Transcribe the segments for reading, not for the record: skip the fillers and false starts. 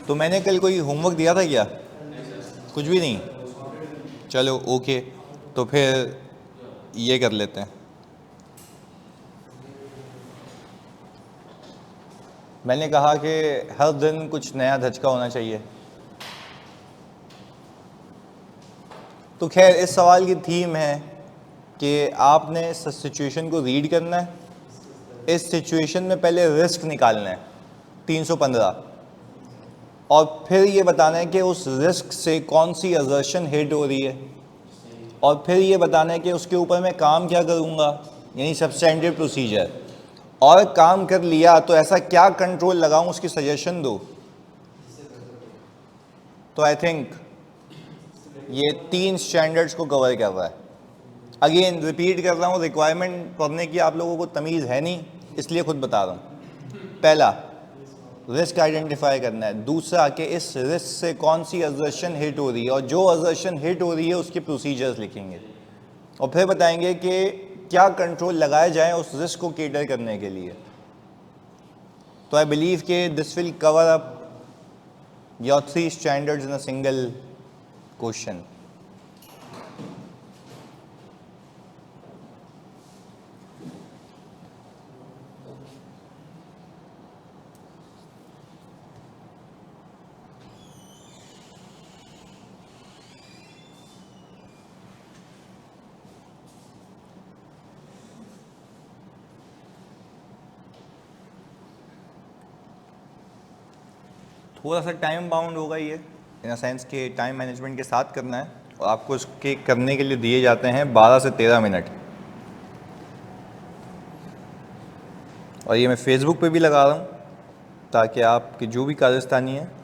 तो मैंने कल कोई होमवर्क दिया था क्या? कुछ भी नहीं। चलो ओके, तो फिर ये कर लेते हैं। मैंने कहा कि हर दिन कुछ नया धचका होना चाहिए। तो खैर इस सवाल की थीम है कि आपने इस सिचुएशन को रीड करना है, इस सिचुएशन में पहले रिस्क निकालना है 315, और फिर ये बताना है कि उस रिस्क से कौन सी असर्शन हिट हो रही है, और फिर ये बताना है कि उसके ऊपर मैं काम क्या करूँगा, यानी सब्सटेंटिव प्रोसीजर। और काम कर लिया तो ऐसा क्या कंट्रोल लगाऊं, उसकी सजेशन दो। तो आई थिंक ये 3 स्टैंडर्ड्स को कवर कर रहा है। अगेन रिपीट कर रहा हूँ, रिक्वायरमेंट पढ़ने की आप लोगों को तमीज़ है नहीं, इसलिए खुद बता रहा हूँ। पहला, रिस्क आइडेंटिफाई करना है। दूसरा, कि इस रिस्क से कौन सी असर्शन हिट हो रही है, और जो असर्शन हिट हो रही है उसके प्रोसीजर्स लिखेंगे, और फिर बताएंगे कि क्या कंट्रोल लगाए जाएं उस रिस्क को केटर करने के लिए। तो आई बिलीव कि this will cover up your 3 standards in a single question. थोड़ा सा टाइम बाउंड होगा ये, इन अ सेंस के टाइम मैनेजमेंट के साथ करना है, और आपको इसके करने के लिए दिए जाते हैं 12 से 13 मिनट। और ये मैं फेसबुक पे भी लगा रहा हूँ ताकि आपके जो भी कारस्तानी है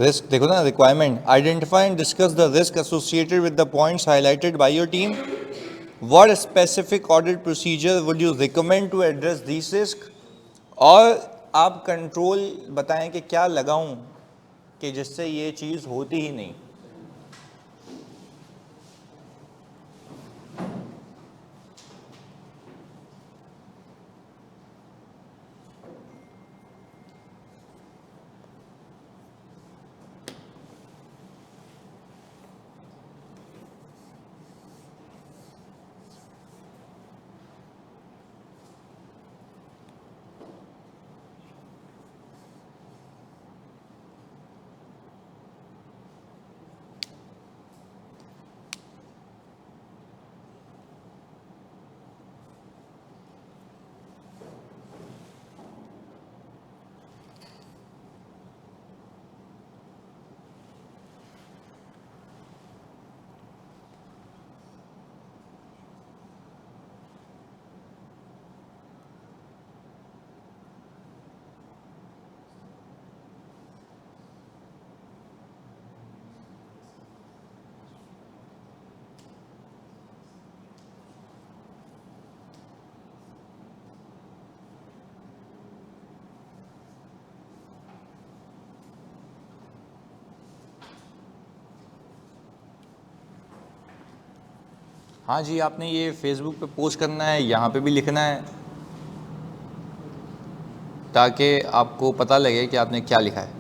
रिस्क देखो ना, requirement, identify and discuss the risk associated with the points highlighted by your team. What specific audit procedure would you recommend to address this risk. और आप कंट्रोल बताएं कि क्या लगाऊं कि जिससे ये चीज़ होती ही नहीं। हाँ जी, आपने ये फेसबुक पे पोस्ट करना है, यहाँ पे भी लिखना है, ताकि आपको पता लगे कि आपने क्या लिखा है।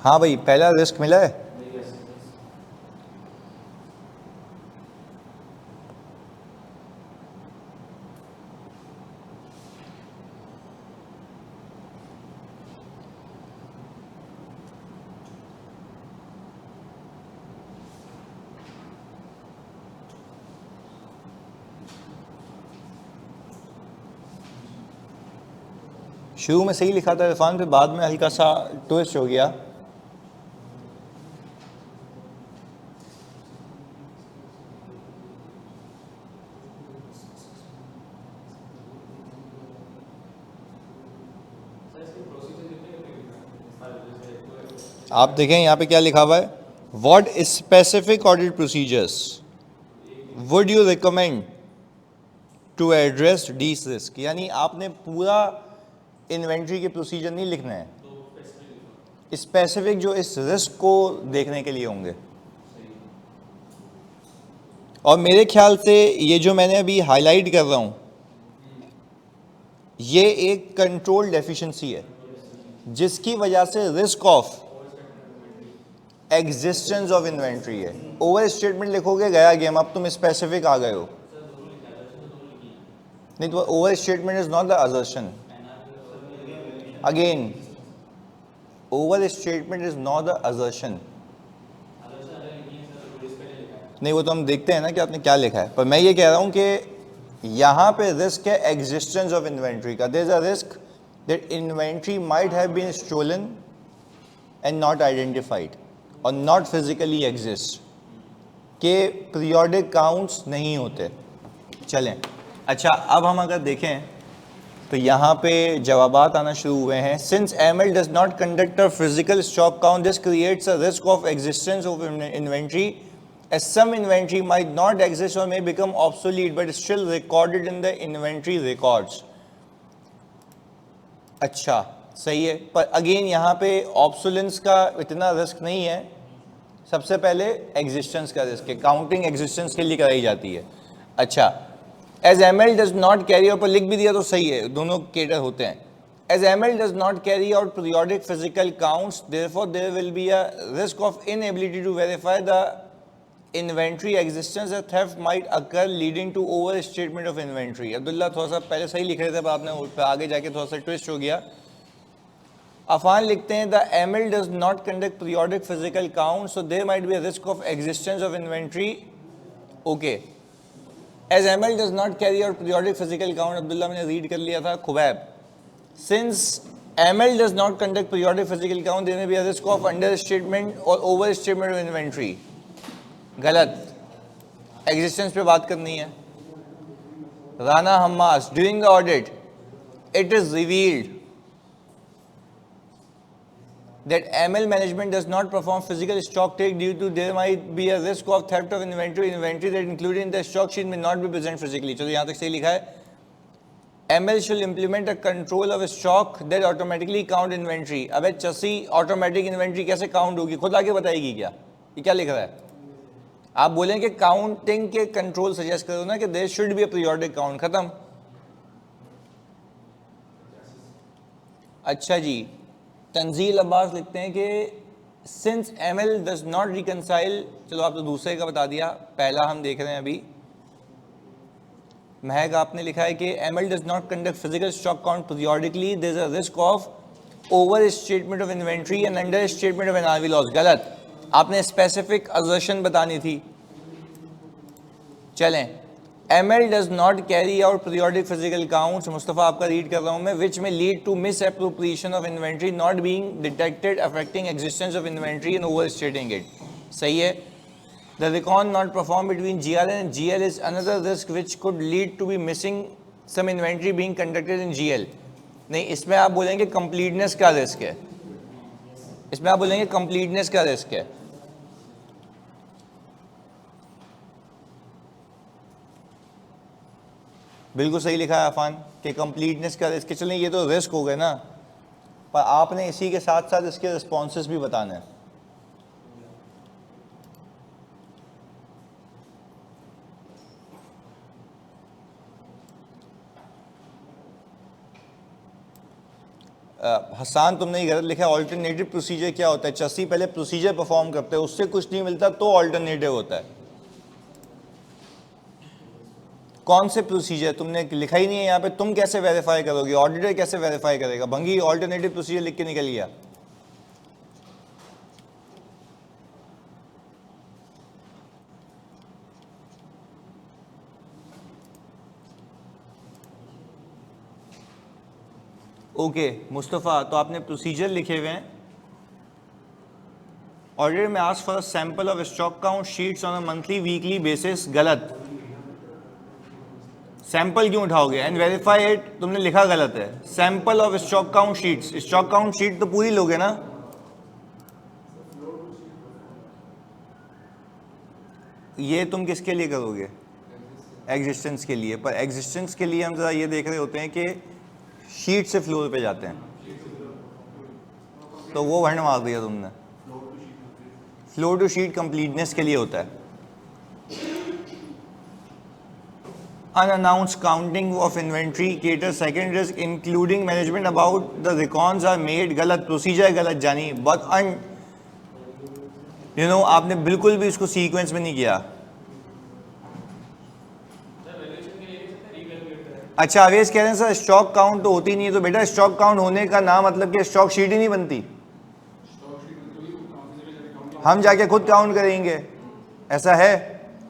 हाँ भाई, पहला रिस्क मिला है। शुरू में सही लिखा था इरफान, फिर बाद में हल्का सा ट्विस्ट हो गया। आप देखें यहाँ पे क्या लिखा हुआ है, what specific audit procedures would you recommend to address this risk. यानी आपने पूरा इन्वेंट्री के प्रोसीजर नहीं लिखना है, स्पेसिफिक जो इस रिस्क को देखने के लिए होंगे। और मेरे ख्याल से ये जो मैंने अभी हाईलाइट कर रहा हूँ, ये एक कंट्रोल डेफिशिएंसी है जिसकी वजह से risk of existence of inventory है। ओवर स्टेटमेंट लिखोगे गया गेम, अब तुम स्पेसिफिक आ गए हो। नहीं तो over statement is not the assertion. Again, over statement is not the assertion. नहीं, वो तो हम देखते हैं ना कि आपने क्या लिखा है, पर मैं ये कह रहा हूं कि यहां पे रिस्क है एग्जिस्टेंस ऑफ इन्वेंट्री का। There is a risk that inventory might have been stolen and not identified और नॉट फिजिकली एग्जिस्ट, के पीरियोडिक काउंट्स नहीं होते। चलें, अच्छा, अब हम अगर देखें तो यहाँ पे जवाबात आना शुरू हुए हैं। Since ML does not conduct a physical stock count, this creates a risk of existence of inventory, as some inventory might not exist or may become obsolete but still recorded in the inventory records। अच्छा, सही है, पर again यहाँ पे obsolescence का इतना risk नहीं है। सबसे पहले एग्जिस्टेंस का रिस्क है, काउंटिंग एग्जिस्टेंस के लिए कराई जाती है। अच्छा, as ML does not carry out, पर लिख भी दिया तो सही है, दोनों केटर होते हैं। As ML does not carry out periodic physical counts, therefore there will be a risk of inability to verify the inventory existence, a theft might occur leading to over statement of inventory. Abdullah थोड़ा सा पहले सही लिख रहे थे, पर आपने आगे जाके थोड़ा सा ट्विस्ट हो गया। अफान लिखते हैं the ML does not conduct periodic physical count, so there might be a risk of existence of inventory. Okay, as ML does not carry out periodic physical count, Abdullah मैंने रीड कर लिया था। Khubaib, since ML does not conduct periodic physical count, there may be a risk of understatement और over statement of inventory. गलत, existence पे बात करनी है। Rana Hammas, during the audit it is revealed that ML management does not perform physical stock take due to there might be a risk of theft of inventory that included in the stock sheet may not be present physically। चलो यहाँ तक सही लिखा है। ML should implement a control of stock that automatically count inventory। अबे चसी, automatic inventory कैसे count होगी, खुद आके बताएगी क्या? ये क्या लिख रहा है? आप बोलें कि काउंटिंग के कंट्रोल सजेस्ट करो ना कि there should be a periodic count, खत्म। अच्छा जी, तंजील अब्बास लिखते हैं कि since ML does not reconcile, चलो आप तो दूसरे का बता दिया, पहला हम देख रहे हैं अभी। महक, आपने लिखा है कि ML does not conduct physical stock count periodically, there is a risk of over statement of inventory and under statement of NRV loss, गलत। आपने स्पेसिफिक असर्शन बतानी थी। चलें, ML does not carry out periodic physical counts, Mustafa आपका read कर रहा हूँ मैं, which may lead to misappropriation of inventory not being detected affecting existence of inventory and overstating it. सही है। The recon not performed between GRN and GL is another risk which could lead to be missing some inventory being conducted in GL. नहीं, इसमें आप बोलेंगे completeness का risk है, इसमें आप बोलेंगे completeness का रिस्क है। बिल्कुल सही लिखा है अफान कि कंप्लीटनेस का रिस्क। चलें, ये तो रिस्क हो गए ना, पर आपने इसी के साथ साथ इसके रिस्पॉन्सेस भी बताने हैं। हसान, तुमने ये गलत लिखा है। ऑल्टरनेटिव प्रोसीजर क्या होता है? चस्सी पहले प्रोसीजर परफॉर्म करते हैं, उससे कुछ नहीं मिलता तो ऑल्टरनेटिव होता है। कौन से प्रोसीजर तुमने लिखा ही नहीं है यहाँ पे, तुम कैसे वेरीफाई करोगे? ऑडिटर कैसे वेरीफाई करेगा? भंगी ऑल्टरनेटिव प्रोसीजर लिख के निकल गया। ओके मुस्तफ़ा, तो आपने प्रोसीजर लिखे हुए हैं। ऑडिटर में ask for sample of stock count sheets on a monthly weekly basis, गलत। सैंपल क्यों उठाओगे? एंड वेरीफाई इट, तुमने लिखा गलत है। Sample of stock count sheets, stock count sheet तो पूरी लोगे ना। ये तुम किसके लिए करोगे? एग्जिस्टेंस के लिए। पर एग्जिस्टेंस के लिए हम जरा ये देख रहे होते हैं कि शीट से फ्लोर पे जाते हैं, तो वो वर्ड मार दिया तुमने। फ्लोर टू शीट कंप्लीटनेस के लिए होता है। Unannounced counting of inventory caters second risk including management about the recons are made, गलत। प्रोसीजर गलत जानी, बहुत आपने बिल्कुल भी इसको सीक्वेंस में नहीं किया। अच्छा अवेश कह रहे हैं सर स्टॉक काउंट तो होती नहीं है, तो बेटा स्टॉक काउंट होने का ना मतलब कि स्टॉक शीट ही नहीं बनती, हम जाके खुद काउंट करेंगे, ऐसा है?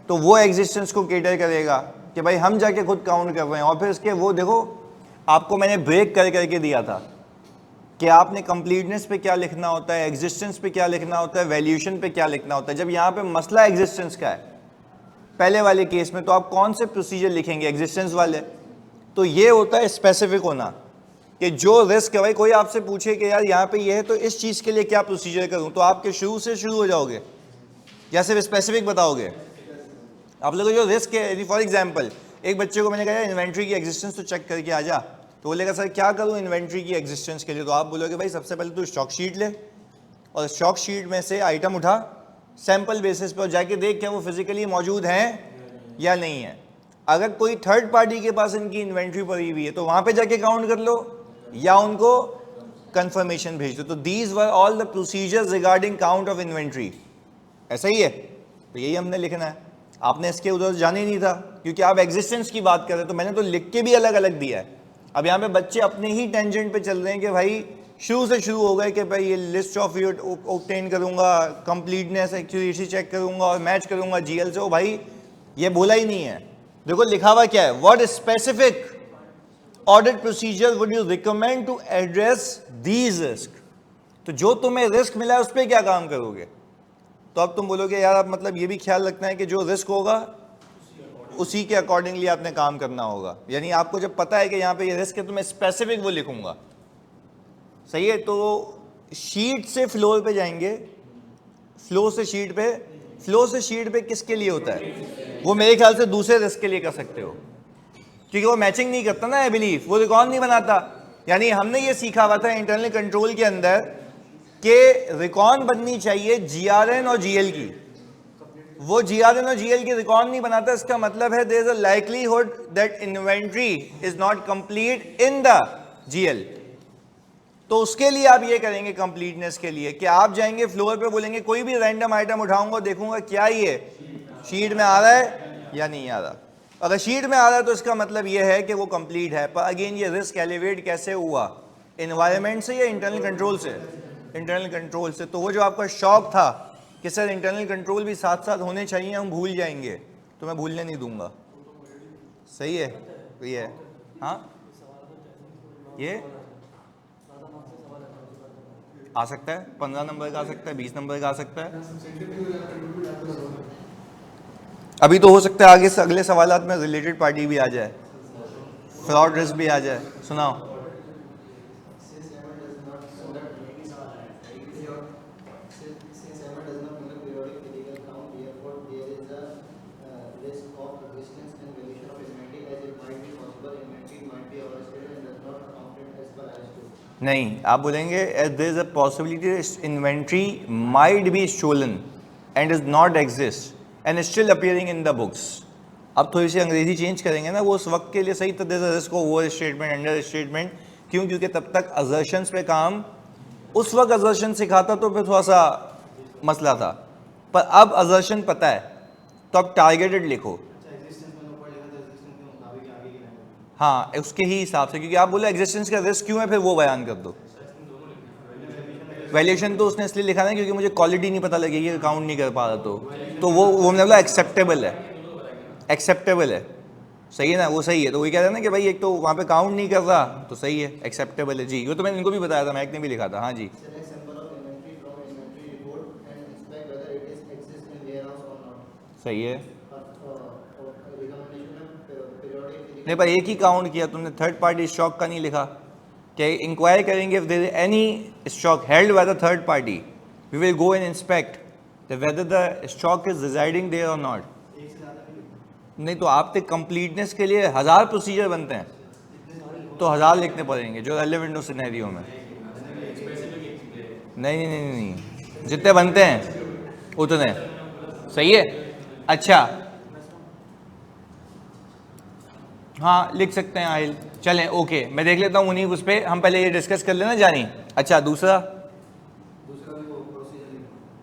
तो वो एग्जिस्टेंस को केटर करेगा कि भाई हम जाके खुद काउंट कर रहे हैं। और फिर इसके वो देखो, आपको मैंने ब्रेक कर करके दिया था कि आपने कंप्लीटनेस पे क्या लिखना होता है, एग्जिस्टेंस पे क्या लिखना होता है, वैल्यूएशन पे क्या लिखना होता है। जब यहाँ पे मसला एग्जिस्टेंस का है पहले वाले केस में, तो आप कौन से प्रोसीजर लिखेंगे? एग्जिस्टेंस वाले। तो ये होता है स्पेसिफिक होना कि जो रिस्क है, भाई कोई आपसे पूछे कि यार यहाँ पे ये है तो इस चीज़ के लिए क्या प्रोसीजर करूँ, तो आपके शुरू से शुरू हो जाओगे या सिर्फ स्पेसिफिक बताओगे? आप लोगों को जो रिस्क है, फॉर एग्जांपल एक बच्चे को मैंने कहा इन्वेंट्री की एग्जिस्टेंस तो चेक करके आ जा, तो बोलेगा सर क्या करूं इन्वेंट्री की एग्जिस्टेंस के लिए? तो आप बोलोगे भाई सबसे पहले तू स्टॉक शीट ले और स्टॉक शीट में से आइटम उठा सैंपल बेसिस पे और जाके देख क्या वो फिजिकली मौजूद हैं या नहीं है। अगर कोई थर्ड पार्टी के पास इनकी इन्वेंट्री पड़ी हुई है तो वहां पे जाके काउंट कर लो या उनको कंफर्मेशन भेज दो। तो these were all the procedures regarding count of inventory. ऐसा ही है, तो यही हमने लिखना है। आपने इसके उधर जाना ही नहीं था क्योंकि आप एग्जिस्टेंस की बात कर रहे, तो मैंने तो लिख के भी अलग अलग दिया है। अब यहाँ पे बच्चे अपने ही टेंजेंट पे चल रहे हैं कि भाई शुरू से शुरू हो गए कि भाई ये लिस्ट ऑफ यूट ऑब्टेन करूंगा, कंप्लीटनेस एक्यूरेसी चेक करूंगा और मैच करूंगा जीएल से। ओ भाई ये बोला ही नहीं है। देखो लिखा हुआ क्या है, what specific audit procedure would you recommend to address these risk. तो जो तुम्हें रिस्क मिला है उस पर क्या काम करोगे? तो अब तुम बोलोगे यार अब मतलब ये भी ख्याल रखना है कि जो रिस्क होगा उसी के अकॉर्डिंगली आपने काम करना होगा। यानी आपको जब पता है कि यहाँ पे ये रिस्क है तो मैं स्पेसिफिक वो लिखूंगा, सही है? तो शीट से फ्लोर पे जाएंगे, फ्लो से शीट पे, फ्लो से शीट पे किसके लिए होता है? वो मेरे ख्याल से दूसरे रिस्क के लिए कर सकते हो क्योंकि वो मैचिंग नहीं करता ना, बिलीफ वो रिकॉर्ड नहीं बनाता। यानी हमने ये सीखा हुआ था इंटरनल कंट्रोल के अंदर कि रिकॉर्ड बननी चाहिए जीआरएन और जीएल की। वो जीआरएन और जीएल की रिकॉर्ड नहीं बनाता, इसका मतलब है there is a likelihood that inventory is not complete in the GL. तो उसके लिए आप ये करेंगे कंप्लीटनेस के लिए कि आप जाएंगे फ्लोर पे, बोलेंगे कोई भी रैंडम आइटम उठाऊंगा, देखूंगा क्या ये शीट में आ रहा है या नहीं आ रहा। अगर शीट में आ रहा है तो इसका मतलब ये है कि वो कंप्लीट है। पर अगेन ये रिस्क एलिवेट कैसे हुआ? इन्वायरमेंट से या इंटरनल कंट्रोल से? इंटरनल कंट्रोल से। तो वो जो आपका शौक था कि सर इंटरनल कंट्रोल भी साथ साथ होने चाहिए, हम भूल जाएंगे, तो मैं भूलने नहीं दूंगा। सही है, तो ये है। हाँ, ये आ सकता है, 15 नंबर का आ सकता है, 20 नंबर का आ सकता है। अभी तो हो सकता है आगे से अगले सवालात में रिलेटेड पार्टी भी आ जाए, फ्रॉड रिस्क भी आ जाए। सुनाओ। नहीं, आप बोलेंगे there is a possibility inventory might be stolen and is not exist and still appearing in the books. अब थोड़ी सी अंग्रेजी चेंज करेंगे ना, वो उस वक्त के लिए सही था, there is a risk of over statement, under statement. क्यों? क्योंकि तब तक असर्शंस पे काम, उस वक्त असर्शन सिखाता तो फिर थोड़ा सा मसला था, पर अब असर्शन पता है तो अब टारगेटेड लिखो। हाँ, उसके ही हिसाब से, क्योंकि आप बोले एग्जिस्टेंस का रिस्क क्यों है, फिर वो बयान कर दो। वैल्यूएशन तो उसने इसलिए लिखा ना क्योंकि मुझे क्वालिटी नहीं पता लगेगी, अकाउंट नहीं कर पा रहा, तो वो हमने बोला एक्सेप्टेबल है, एक्सेप्टेबल है। सही है ना, वो सही है। तो वही कह रहे हैं ना कि भाई एक तो वहाँ पे काउंट नहीं कर रहा, तो सही है, एक्सेप्टेबल है जी। वो तो मैंने इनको भी बताया था, मैक ने भी लिखा था। हाँ जी, सही है। नहीं, पर एक ही काउंट किया तुमने, थर्ड पार्टी स्टॉक का नहीं लिखा। कि इंक्वायर करेंगे if there is any stock held by the third party, we will go and inspect whether the stock is residing there or not. नहीं तो आपके कंप्लीटनेस के लिए 1000 प्रोसीजर बनते हैं, तो 1000 लिखने पड़ेंगे जो रेलेवेंट हो सिनेरियो में। नहीं नहीं नहीं नहीं, जितने बनते हैं उतने। सही है। अच्छा, हाँ लिख सकते हैं आइल, चलें ओके, मैं देख लेता हूँ उन्हीं उस पर, हम पहले ये डिस्कस कर लेना जानी। अच्छा, दूसरा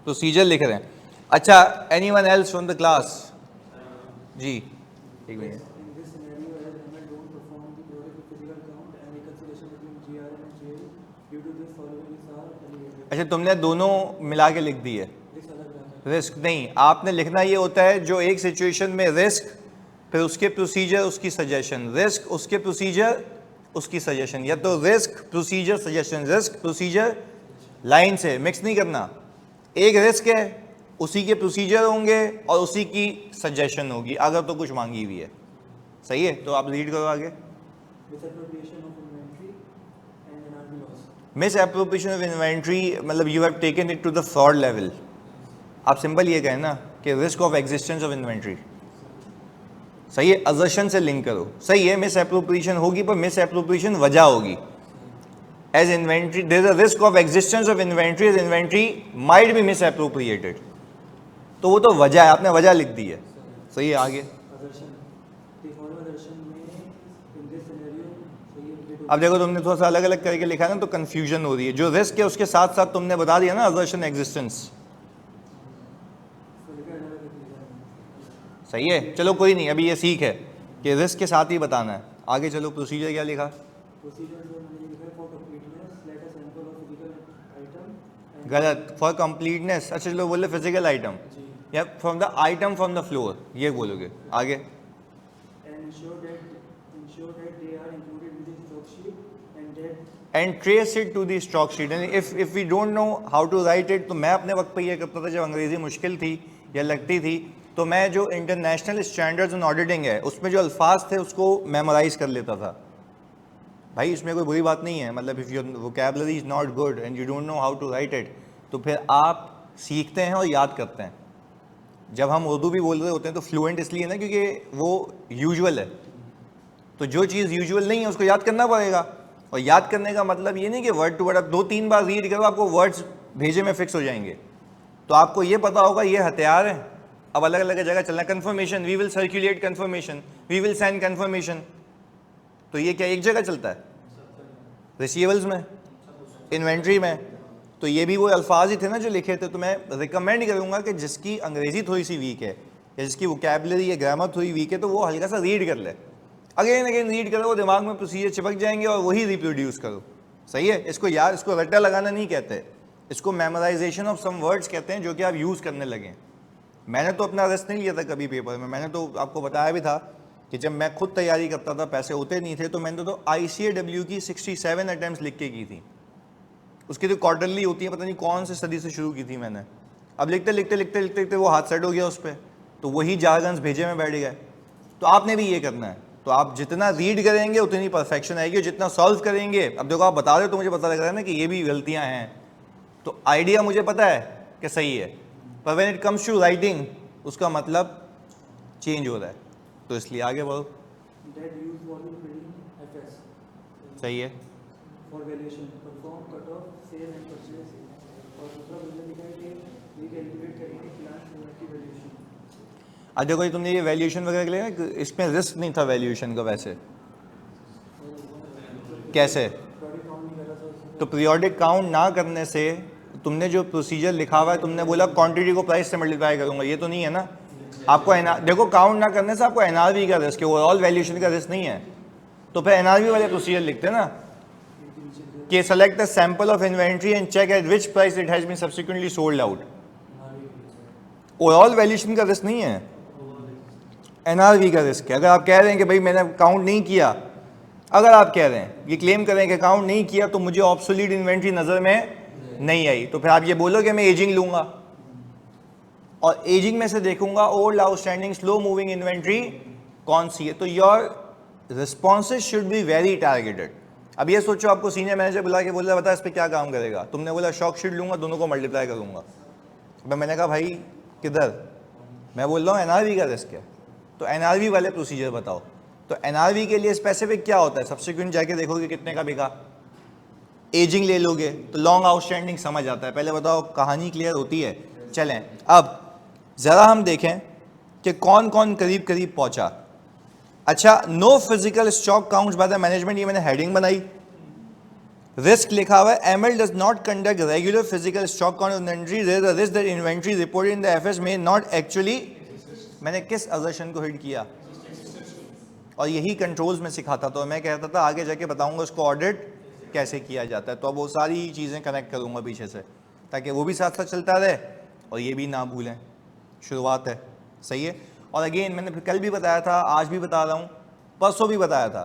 प्रोसीजर लिख रहे हैं। अच्छा, anyone else from the class? जी, एक मिनट। अच्छा, तुमने दोनों मिला के लिख दी है। रिस्क नहीं, आपने लिखना ये होता है जो एक सिचुएशन में रिस्क, फिर उसके प्रोसीजर उसकी सजेशन, रिस्क उसके प्रोसीजर उसकी सजेशन, या तो risk procedure suggestion, risk procedure, line से मिक्स नहीं करना। एक रिस्क है, उसी के प्रोसीजर होंगे और उसी की सजेशन होगी अगर तो कुछ मांगी हुई है। सही है, तो आप रीड करो आगे। मिस एप्रोप्रिएशन ऑफ इन्वेंट्री मतलब you have taken it to the fraud level. आप सिंपल ये कहें ना कि risk of existence of inventory. सही है, असर्शन से लिंक करो। सही है, मिस एप्रोप्रिएशन होगी, पर मिस एप्रोप्रिएशन वजह होगी। As inventory there is a risk of existence of inventory, as inventory might be misappropriated, तो वो तो वजह है, आपने वजह लिख दी है। सही है, आगे। अब देखो, तुमने थोड़ा सा अलग अलग करके लिखा है ना, तो कंफ्यूजन हो रही है। जो रिस्क है उसके साथ साथ तुमने बता दिया ना असर्शन एग्जिस्टेंस। सही है, चलो कोई नहीं, अभी ये सीख है कि रिस्क के साथ ही बताना है। आगे चलो, प्रोसीजर क्या लिखा? गलत, फॉर कंप्लीटनेस। अच्छा चलो, बोले फिजिकल आइटम या from the item from the floor, ये बोलोगे। आगे, and trace it to the stock sheet. If we don't know how to write it, तो मैं अपने वक्त पे ये करता था जब अंग्रेजी मुश्किल थी या लगती थी, तो मैं जो इंटरनेशनल स्टैंडर्ड्स ऑन ऑडिटिंग है उसमें जो अल्फाज थे उसको मेमोराइज कर लेता था। भाई इसमें कोई बुरी बात नहीं है, मतलब if your vocabulary is not good and you don't know how to write it, तो फिर आप सीखते हैं और याद करते हैं। जब हम उर्दू भी बोल रहे होते हैं तो फ्लुएंट इसलिए ना क्योंकि वो यूजुअल है, तो जो चीज़ यूजुअल नहीं है उसको याद करना पड़ेगा। और याद करने का मतलब ये नहीं कि वर्ड टू वर्ड आप 2-3 बार रीड करो आपको वर्ड्स भेजे में फिक्स हो जाएंगे। तो आपको ये पता होगा ये हथियार है, अब अलग अलग जगह चलना। Confirmation, we will circulate confirmation, we will send confirmation, तो ये क्या एक जगह चलता है? रिसीवेबल्स में, इन्वेंट्री में। तो ये भी वो अल्फाज ही थे ना जो लिखे थे। तो मैं रिकमेंड करूँगा कि जिसकी अंग्रेज़ी थोड़ी सी वीक है या जिसकी वोकैबुलरी या ग्रामर थोड़ी वीक है, तो वो हल्का सा रीड कर ले, अगेन अगेन रीड करो, वो दिमाग में प्रोसीजर चिपक जाएंगे और वही रिप्रोड्यूस करो। सही है, इसको यार इसको रट्टा लगाना नहीं कहते, इसको मेमोराइजेशन ऑफ सम वर्ड्स कहते हैं जो कि आप यूज़ करने लगे। मैंने तो अपना रिस्क नहीं लिया था कभी पेपर में, मैंने तो आपको बताया भी था कि जब मैं खुद तैयारी करता था, पैसे होते नहीं थे, तो मैंने तो ICAW की 67 अटैम्प्ट्स लिख के की थी। उसकी तो क्वार्टरली होती है, पता नहीं कौन से सदी से शुरू की थी मैंने। अब लिखते लिखते लिखते लिखते लिखते वो हाथ सेट हो गया उस पर, तो वही जारगन्स भेजे में बैठ गए। तो आपने भी ये करना है, तो आप जितना रीड करेंगे उतनी परफेक्शन आएगी, जितना सॉल्व करेंगे। अब देखो आप बता रहे हो तो मुझे पता लग रहा है ना कि ये भी गलतियां हैं, तो आइडिया मुझे पता है कि सही है, पर when it comes to writing उसका मतलब चेंज हो रहा है, तो इसलिए आगे बढ़ो। सही है, for valuation perform cut off sale and purchase, और दूसरा मुझे लिखा है कि ये कैलकुलेट करेंगे प्लांट यूनिट की वैल्यूएशन। आज देखो ये तुमने ये वैल्यूएशन वगैरह के लिए ना, इसमें रिस्क नहीं था वैल्यूएशन का, वैसे कैसे? तो पीरियोडिक काउंट ना करने से तुमने जो प्रोसीजर लिखा हुआ है, तुमने बोला क्वांटिटी को प्राइस से मल्टीप्लाई करूंगा, ये तो नहीं है ना। आपको देखो काउंट ना करने से आपको NRV का रिस्क है, ओवरऑल वैल्यूएशन का रिस्क नहीं है। तो फिर NRV वाले प्रोसीजर लिखते हैं ना कि select the sample of inventory and check at which price it has been subsequently sold out. Overall valuation का रिस्क नहीं है, NRV का रिस्क है। अगर आप कह रहे हैं कि भाई मैंने काउंट नहीं किया, अगर आप कह रहे हैं ये क्लेम करें कि काउंट नहीं किया तो मुझे ऑब्सोलीट इन्वेंट्री नजर में नहीं आई, तो फिर आप ये बोलो कि मैं एजिंग लूंगा और एजिंग में से देखूंगा old outstanding slow moving inventory कौन सी है। तो your responses should be very targeted. अब ये सोचो आपको सीनियर मैनेजर बुला के बोल रहा है बता इस पर क्या काम करेगा, तुमने बोला शॉक शीट लूंगा, दोनों को मल्टीप्लाई करूंगा। मैंने कहा भाई किधर, मैं बोल रहा हूँ NRV का रिस्क है, तो NRV वाले प्रोसीजर बताओ। तो NRV के लिए स्पेसिफिक क्या होता है, सब्सिक्वेंट जाके देखोगे कितने का बिका, एजिंग ले लोगे तो लॉन्ग आउटस्टैंडिंग समझ आता है। पहले बताओ कहानी क्लियर होती है। चलें अब ज़रा हम देखें कि कौन कौन करीब करीब पहुंचा। अच्छा, no physical stock counts by the management, ये मैंने हेडिंग बनाई। रिस्क लिखा हुआ है ML does not conduct regular physical stock count inventory, there is risk that inventory reported in the FS में नॉट एक्चुअली। मैंने किस असर्शन को हिट किया, और यही कंट्रोल्स में सिखाता था। मैं कहता था आगे जाके बताऊंगा उसको ऑडिट कैसे किया जाता है, तो अब वो सारी चीज़ें कनेक्ट करूंगा पीछे से ताकि वो भी साथ साथ चलता रहे और ये भी ना भूलें। शुरुआत है, सही है। और अगेन मैंने कल भी बताया था, आज भी बता रहा हूँ, परसों भी बताया था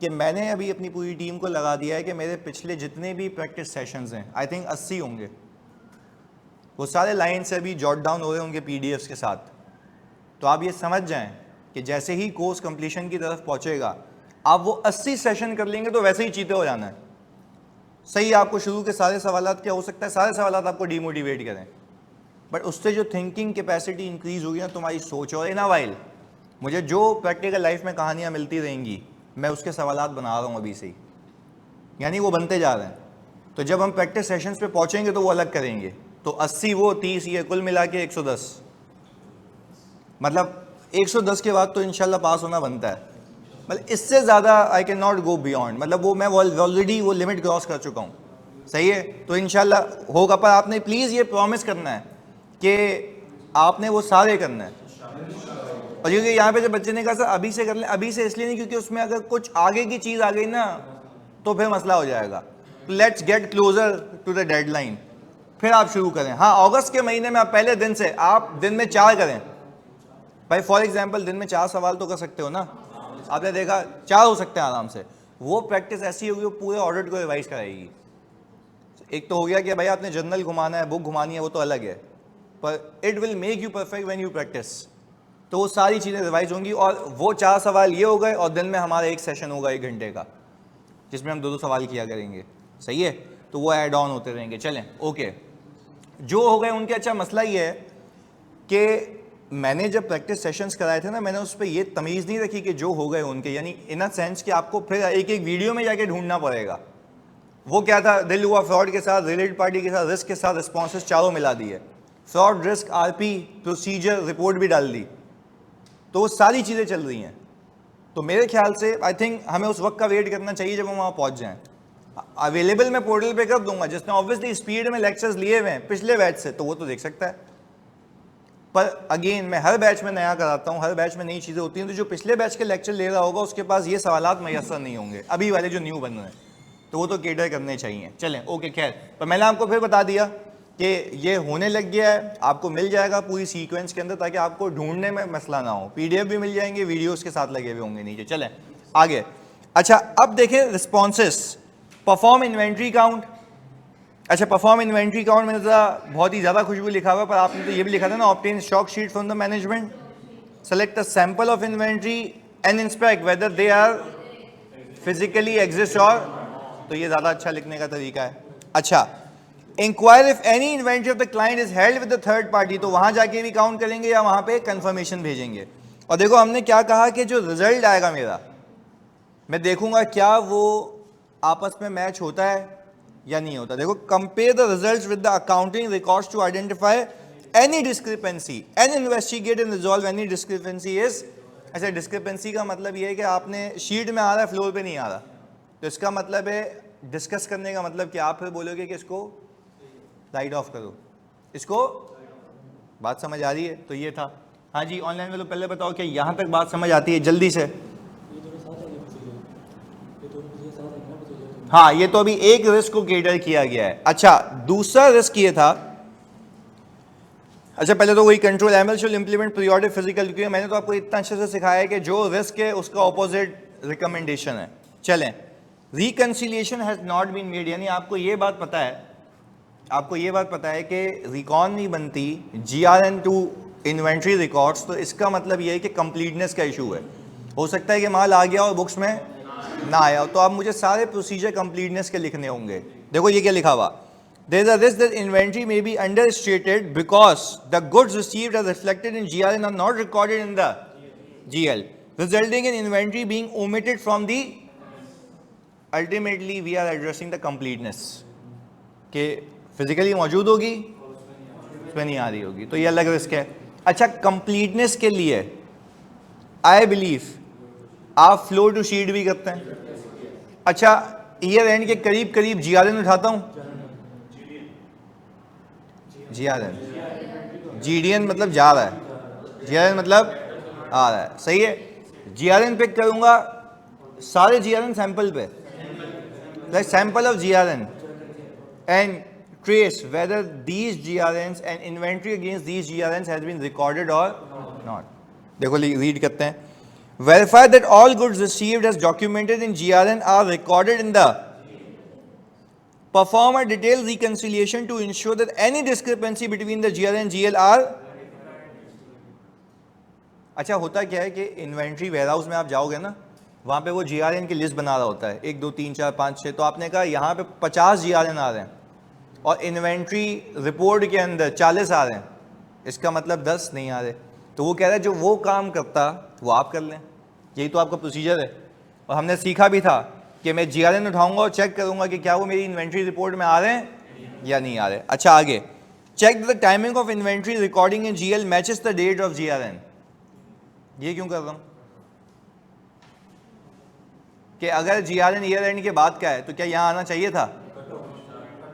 कि मैंने अभी अपनी पूरी टीम को लगा दिया है कि मेरे पिछले जितने भी प्रैक्टिस सेशंस हैं, आई थिंक 80 होंगे, वो सारे लाइन से अभी जॉट डाउन हो रहे हैं उनके PDFs के साथ। तो आप ये समझ जाएं कि जैसे ही कोर्स कंप्लीशन की तरफ पहुंचेगा, आप वो 80 सेशन कर लेंगे तो वैसे ही चीते हो जाना है। सही, आपको शुरू के सारे सवालात क्या हो सकता है, सारे सवालात आपको डिमोटिवेट करें, बट उससे जो थिंकिंग कैपेसिटी इंक्रीज होगी ना, तुम्हारी सोच। और इन अ वाइल मुझे जो प्रैक्टिकल लाइफ में कहानियाँ मिलती रहेंगी, मैं उसके सवालात बना रहा हूँ अभी से ही, यानी वो बनते जा रहे हैं। तो जब हम प्रैक्टिस सेशंस पे पहुँचेंगे तो वो अलग करेंगे। तो 80 वो 30 ये कुल मिला के 110, मतलब 110 के बाद तो इंशाल्लाह पास होना बनता है। मतलब इससे ज़्यादा I can not go beyond, मतलब वो मैं ऑलरेडी वो लिमिट क्रॉस कर चुका हूँ, सही है। तो इंशाल्लाह होगा, पर आपने प्लीज़ ये प्रॉमिस करना है कि आपने वो सारे करना है। और क्योंकि यहाँ पे जब बच्चे ने कहा सर अभी से कर लें, अभी से इसलिए नहीं क्योंकि उसमें अगर कुछ आगे की चीज़ आ गई ना तो फिर मसला हो जाएगा। Let's get closer to the deadline, फिर आप शुरू करें। हाँ, अगस्त के महीने में आप पहले दिन से आप दिन में 4 करें भाई। फॉर एग्जाम्पल दिन में 4 सवाल तो कर सकते हो ना, आपने देखा 4 हो सकते हैं आराम से। वो प्रैक्टिस ऐसी होगी वो पूरे ऑडिट को रिवाइज कराएगी। एक तो हो गया कि भाई आपने जर्नल घुमाना है, बुक घुमानी है, वो तो अलग है, पर it will make you perfect when you practice. तो वो सारी चीज़ें रिवाइज होंगी। और वो 4 सवाल ये हो गए, और दिन में हमारा एक सेशन होगा 1 घंटे का, जिसमें हम 2-2 सवाल किया करेंगे, सही है। तो वो ऐड ऑन होते रहेंगे। चलें ओके, जो हो गए उनके। अच्छा, मसला ये है कि मैंने जब प्रैक्टिस सेशंस कराए थे ना, मैंने उस पर ये तमीज़ नहीं रखी कि जो हो गए उनके, यानी इन अ सेंस कि आपको फिर एक एक वीडियो में जाके ढूंढना पड़ेगा। वो क्या था, दिल हुआ फ्रॉड के साथ, रिलेटेड पार्टी के साथ, रिस्क के साथ, रिस्पॉन्सेस चारों मिला दिए, fraud, risk, RP, procedure, report भी डाल दी। तो वो सारी चीज़ें चल रही हैं। तो मेरे ख्याल से आई थिंक हमें उस वक्त का वेट करना चाहिए जब हम वहाँ पहुँच जाएँ। अवेलेबल मैं पोर्टल पे कर दूंगा, जिसने ऑब्वियसली स्पीड में लेक्चर्स लिए हुए हैं पिछले बैच से, तो वो तो देख सकता है। पर अगेन मैं हर बैच में नया कराता हूँ, हर बैच में नई चीज़ें होती हैं। तो जो पिछले बैच के लेक्चर ले रहा होगा उसके पास ये सवालात मैसर नहीं होंगे, अभी वाले जो न्यू बन रहे हैं। तो वो तो केटर करने चाहिए। चलें ओके, खैर, पर मैंने आपको फिर बता दिया कि ये होने लग गया है, आपको मिल जाएगा पूरी सीक्वेंस के अंदर, ताकि आपको ढूंढने में मसला ना हो। पीडीएफ भी मिल जाएंगे, वीडियोस के साथ लगे हुए होंगे नीचे। चलें आगे। अच्छा, अब देखें रिस्पॉन्सेस। Perform inventory count. अच्छा, परफॉर्म इन्वेंट्री काउंट मैंने बहुत ही ज़्यादा खुशबू लिखा हुआ, पर आपने तो ये भी लिखा था ना, obtain stock sheet from the management, select the sample of inventory and inspect whether they are physically exist or, तो ये ज़्यादा अच्छा लिखने का तरीका है। अच्छा, inquire if any inventory of the client is held with the third party, तो वहां जाके भी काउंट करेंगे या वहां पे कंफर्मेशन भेजेंगे। और देखो हमने क्या कहा कि जो रिजल्ट आएगा मेरा, मैं देखूंगा क्या वो आपस में मैच होता है या नहीं होता। देखो, compare the results with the accounting records to identify any discrepancy and investigate and resolve any discrepancy is. अच्छा, डिस्क्रिपेंसी का मतलब ये है कि आपने शीट में आ रहा है, फ्लोर पे नहीं आ रहा, तो इसका मतलब है डिस्कस करने का मतलब कि आप फिर बोलोगे कि इसको राइट ऑफ करो, इसको। बात समझ आ रही है? तो ये था। हाँ जी, ऑनलाइन वालों पहले बताओ कि यहाँ तक बात समझ आती है जल्दी से। हाँ, ये तो अभी एक रिस्क को केटर किया गया है। अच्छा, दूसरा रिस्क ये था, अच्छा पहले तो वही control ML should implement periodic physical, क्योंकि मैंने तो आपको इतना अच्छे से सिखाया है कि जो रिस्क है उसका ऑपोजिट रिकमेंडेशन है। चलें, reconciliation has not been made, यानी आपको ये बात पता है, आपको ये बात पता है कि रिकॉन नहीं बनती जीआरएन टू इन्वेंट्री रिकॉर्ड्स, तो इसका मतलब ये है कि कंप्लीटनेस का इशू है। हो सकता है कि माल आ गया और बुक्स में ना आया हो, तो आप मुझे सारे प्रोसीजर कंप्लीटनेस के लिखने होंगे। देखो ये क्या लिखा हुआ, there is a risk that inventory may be understated because the goods received as reflected in GRN are not recorded in the GL, resulting in inventory being omitted from the, ultimately we are addressing the completeness के physically मौजूद होगी, उसमें नहीं आ रही होगी, तो ये अलग रिस्क है। अच्छा, कंप्लीटनेस के लिए आई बिलीव आप फ्लो टू शीट भी करते हैं। अच्छा, ईयर एंड के करीब करीब जीआरएन उठाता हूं, जीआरएन, जीडीएन मतलब जा रहा है, जीआरएन मतलब आ रहा है, सही है। जीआरएन पिक करूंगा सारे जीआरएन सैंपल पे, like sample of GRN and trace whether these GRNs and inventory against these GRNs has been recorded or not. देखो रीड करते हैं, verify that all goods received as documented in GRN are recorded in the, perform a detailed reconciliation to ensure that any discrepancy between the GRN and GL are। अच्छा, होता क्या है कि inventory warehouse में आप जाओगे ना, वहाँ पे वो जीआरएन की लिस्ट बना रहा होता है, 1 2 3 4 5 6, तो आपने कहा यहाँ पे 50 जीआरएन आ रहे हैं और इन्वेंट्री रिपोर्ट के अंदर 40 आ रहे हैं, इसका मतलब 10 नहीं आ रहे, तो वो कह रहा है जो वो काम करता वो आप कर लें, यही तो आपका प्रोसीजर है। और हमने सीखा भी था कि मैं जीआरएन उठाऊंगा और चेक करूंगा कि क्या वो मेरी इन्वेंट्री रिपोर्ट में आ रहे हैं या नहीं आ रहे। अच्छा आगे, check the timing of inventory recording in GL matches the date of GRN. ये क्यों कर रहा हूँ कि अगर जीआरएन ईयर एंड के बाद का है तो क्या यहाँ आना चाहिए था,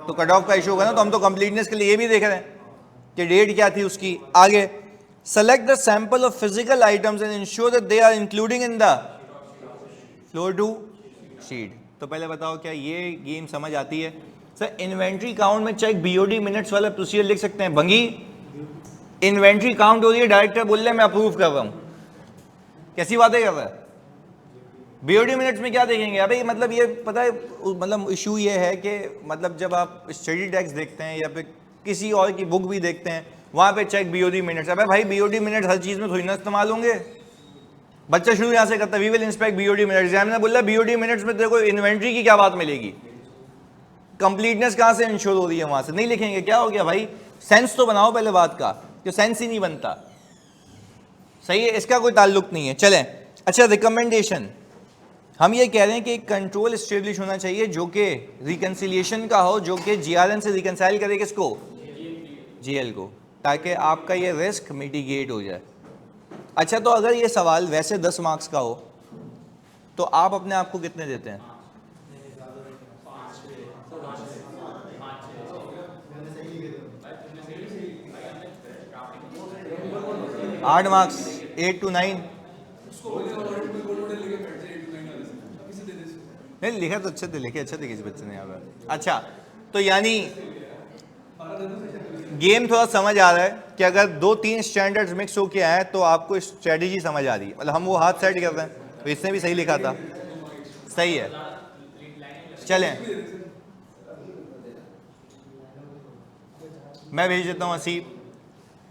तो कट ऑफ का इशू होगा ना, तो हम तो कंप्लीटनेस के लिए ये भी देख रहे हैं कि डेट क्या थी उसकी। आगे, select the sample of physical items and ensure that they are including in the floor to sheet. तो पहले बताओ क्या ये गेम समझ आती है? सर इन्वेंट्री काउंट में चेक बीओडी मिनट्स वाला प्रोसीजर लिख सकते हैं। भंगी, इन्वेंट्री काउंट हो रही है, डायरेक्टर बोल रहे हैं मैं अप्रूव कर रहा हूं, कैसी बातें कर रहा है? बीओडी मिनट्स में क्या देखेंगे अभी? मतलब ये पता है, मतलब इशू ये है कि मतलब जब आप स्टडी टेक्स्ट देखते हैं या फिर किसी और की बुक भी देखते हैं, वहाँ पे चेक बीओडी मिनट्स। अबे भाई बीओडी मिनट्स हर चीज़ में थोड़ी ना इस्तेमाल होंगे। बच्चा शुरू यहाँ से करता है, we will inspect BOD minutes, examiner बोल रहा बीओडी मिनट्स में देखो इन्वेंट्री की क्या बात मिलेगी, कंप्लीटनेस कहाँ से इंश्योर हो रही है, वहाँ से नहीं लिखेंगे। क्या हो गया भाई, सेंस तो बनाओ पहले बात का, जो सेंस ही नहीं बनता। सही है, इसका कोई ताल्लुक नहीं है। चलें, अच्छा रिकमेंडेशन, हम ये कह रहे हैं कि एक कंट्रोल एस्टेब्लिश होना चाहिए जो कि रिकंसिलिएशन का हो, जो कि जीआरएन से रिकंसाइल करे किसको, जीएल को, ताकि आपका ये रिस्क मिटिगेट हो जाए। अच्छा, तो अगर ये सवाल वैसे 10 मार्क्स का हो तो आप अपने आप को कितने देते हैं? 8 मार्क्स, 8 to 9। नहीं लिखा तो अच्छे थे, लिखे अच्छे थे किसी बच्चे ने यहाँ पे। अच्छा तो यानी गेम थोड़ा समझ आ रहा है कि अगर 2-3 स्टैंडर्ड्स मिक्स होके आए तो आपको स्ट्रेटेजी समझ आ रही है। मतलब हम वो हाथ सेट कर रहे हैं, तो इसने भी सही लिखा था, सही है। चलें मैं भेज देता हूँ असीब।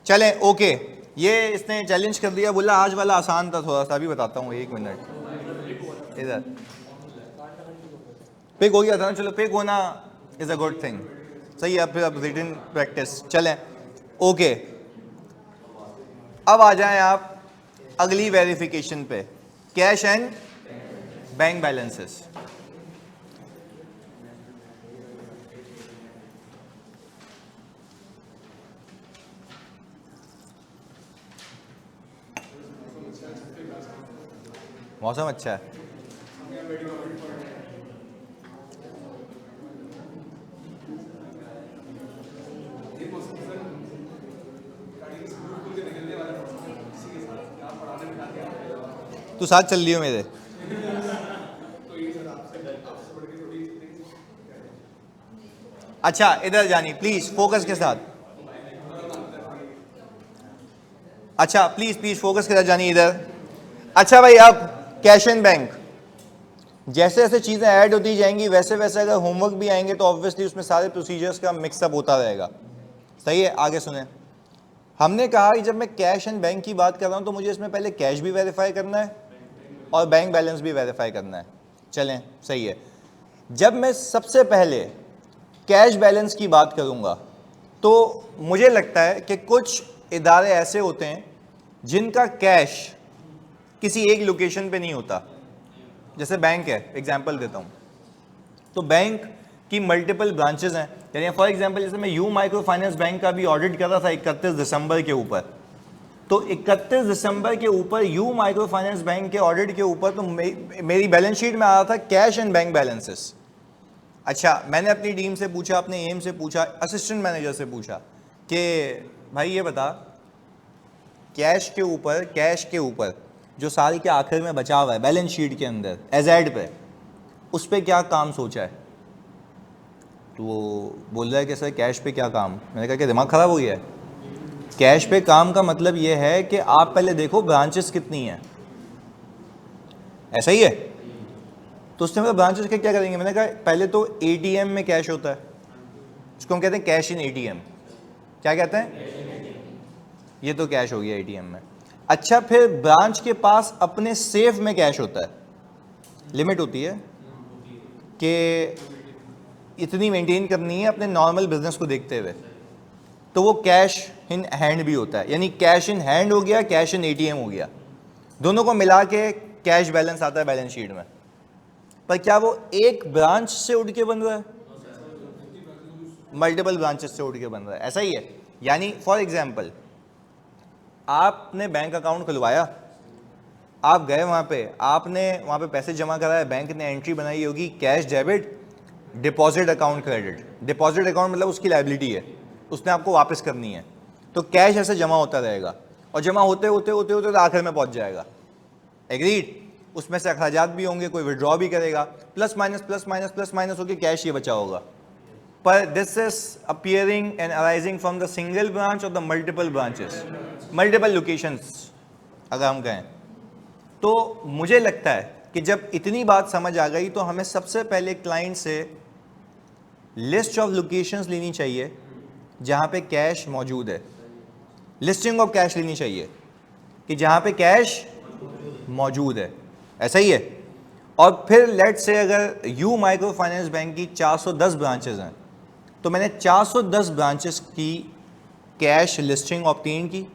चलें ओके, ये इसने चैलेंज कर दिया, बोला आज वाला आसान था थोड़ा सा, अभी बताता हूँ 1 मिनट। इधर पिक हो गया था ना, चलो पिक होना इज अ गुड थिंग, सही है। फिर अब रिटन प्रैक्टिस। चलें ओके, अब आ जाएं आप अगली वेरिफिकेशन पे, कैश एंड बैंक बैलेंसेस। मौसम अच्छा है। तू साथ चल लियो मेरे। अच्छा इधर जानी प्लीज, फोकस के साथ। अच्छा प्लीज प्लीज फोकस के साथ जानी इधर। अच्छा भाई, अब कैश एंड बैंक, जैसे जैसे चीजें ऐड होती जाएंगी वैसे वैसे अगर होमवर्क भी आएंगे तो ऑब्वियसली उसमें सारे प्रोसीजर्स का मिक्सअप होता रहेगा, सही है। आगे सुने, हमने कहा कि जब मैं कैश एंड बैंक की बात कर रहा हूं तो मुझे इसमें पहले कैश भी वेरीफाई करना है और बैंक बैलेंस भी वेरीफाई करना है। चलें सही है। जब मैं सबसे पहले कैश बैलेंस की बात करूंगा तो मुझे लगता है कि कुछ इदारे ऐसे होते हैं जिनका कैश किसी एक लोकेशन पे नहीं होता। जैसे बैंक है, एग्जांपल देता हूं, तो बैंक की मल्टीपल ब्रांचेस हैं। यानी फॉर एग्जांपल जैसे मैं यू माइक्रो फाइनेंस बैंक का भी ऑडिट कर रहा था 31 दिसंबर के ऊपर, तो 31 दिसंबर के ऊपर यू माइक्रो फाइनेंस बैंक के ऑडिट के ऊपर तो मेरी बैलेंस शीट में आ रहा था कैश एंड बैंक बैलेंसेस। अच्छा मैंने अपनी टीम से पूछा, अपने एम से पूछा, असिस्टेंट मैनेजर से पूछा कि भाई ये बता, कैश के ऊपर जो साल के आखिर में बचा हुआ है बैलेंस शीट के अंदर एजेड पे, उस पर क्या काम सोचा है? तो वो बोल रहा है कि सर कैश पे क्या काम। मैंने कहा कि दिमाग ख़राब हो गया है। कैश पे काम का मतलब ये है कि आप पहले देखो ब्रांचेस कितनी हैं, ऐसा ही है। तो उसने मतलब ब्रांचेस के क्या करेंगे? मैंने कहा पहले तो एटीएम में कैश होता है, उसको हम कहते हैं कैश इन एटीएम। क्या कहते हैं? ये तो कैश हो गया एटीएम में। अच्छा फिर ब्रांच के पास अपने सेफ में कैश होता है, लिमिट होती है कि इतनी मेंटेन करनी है अपने नॉर्मल बिजनेस को देखते हुए, तो वो कैश इन हैंड भी होता है। यानी कैश इन हैंड हो गया, कैश इन एटीएम हो गया, दोनों को मिला के कैश बैलेंस आता है बैलेंस शीट में। पर क्या वो एक ब्रांच से उठ के बन रहा है? मल्टीपल ब्रांचेस से उठ के बन रहा है, ऐसा ही है। यानी फॉर एग्जाम्पल आपने बैंक अकाउंट खुलवाया, आप गए वहाँ पे, आपने वहाँ पे पैसे जमा कराए, बैंक ने एंट्री बनाई होगी cash debit, deposit account credit. Deposit account मतलब उसकी लायबिलिटी है, उसने आपको वापस करनी है। तो कैश ऐसे जमा होता रहेगा और जमा होते होते होते होते तो आखिर में पहुँच जाएगा। एग्रीड? उसमें से अखराजात भी होंगे, कोई विड्रॉ भी करेगा, plus minus plus minus plus minus होकर कैश ये बचा होगा। पर this is appearing and arising from the single branch और the multiple branches, multiple locations अगर हम कहें। तो मुझे लगता है कि जब इतनी बात समझ आ गई तो हमें सबसे पहले क्लाइंट से लिस्ट ऑफ लोकेशंस लेनी चाहिए जहां पे कैश मौजूद है, लिस्टिंग ऑफ कैश लेनी चाहिए कि जहां पे कैश मौजूद है, ऐसा ही है। और फिर लेट से अगर यू माइक्रो फाइनेंस बैंक की 410 ब्रांचेस हैं तो मैंने 410 ब्रांचेस की कैश लिस्टिंग ऑब्टेन की,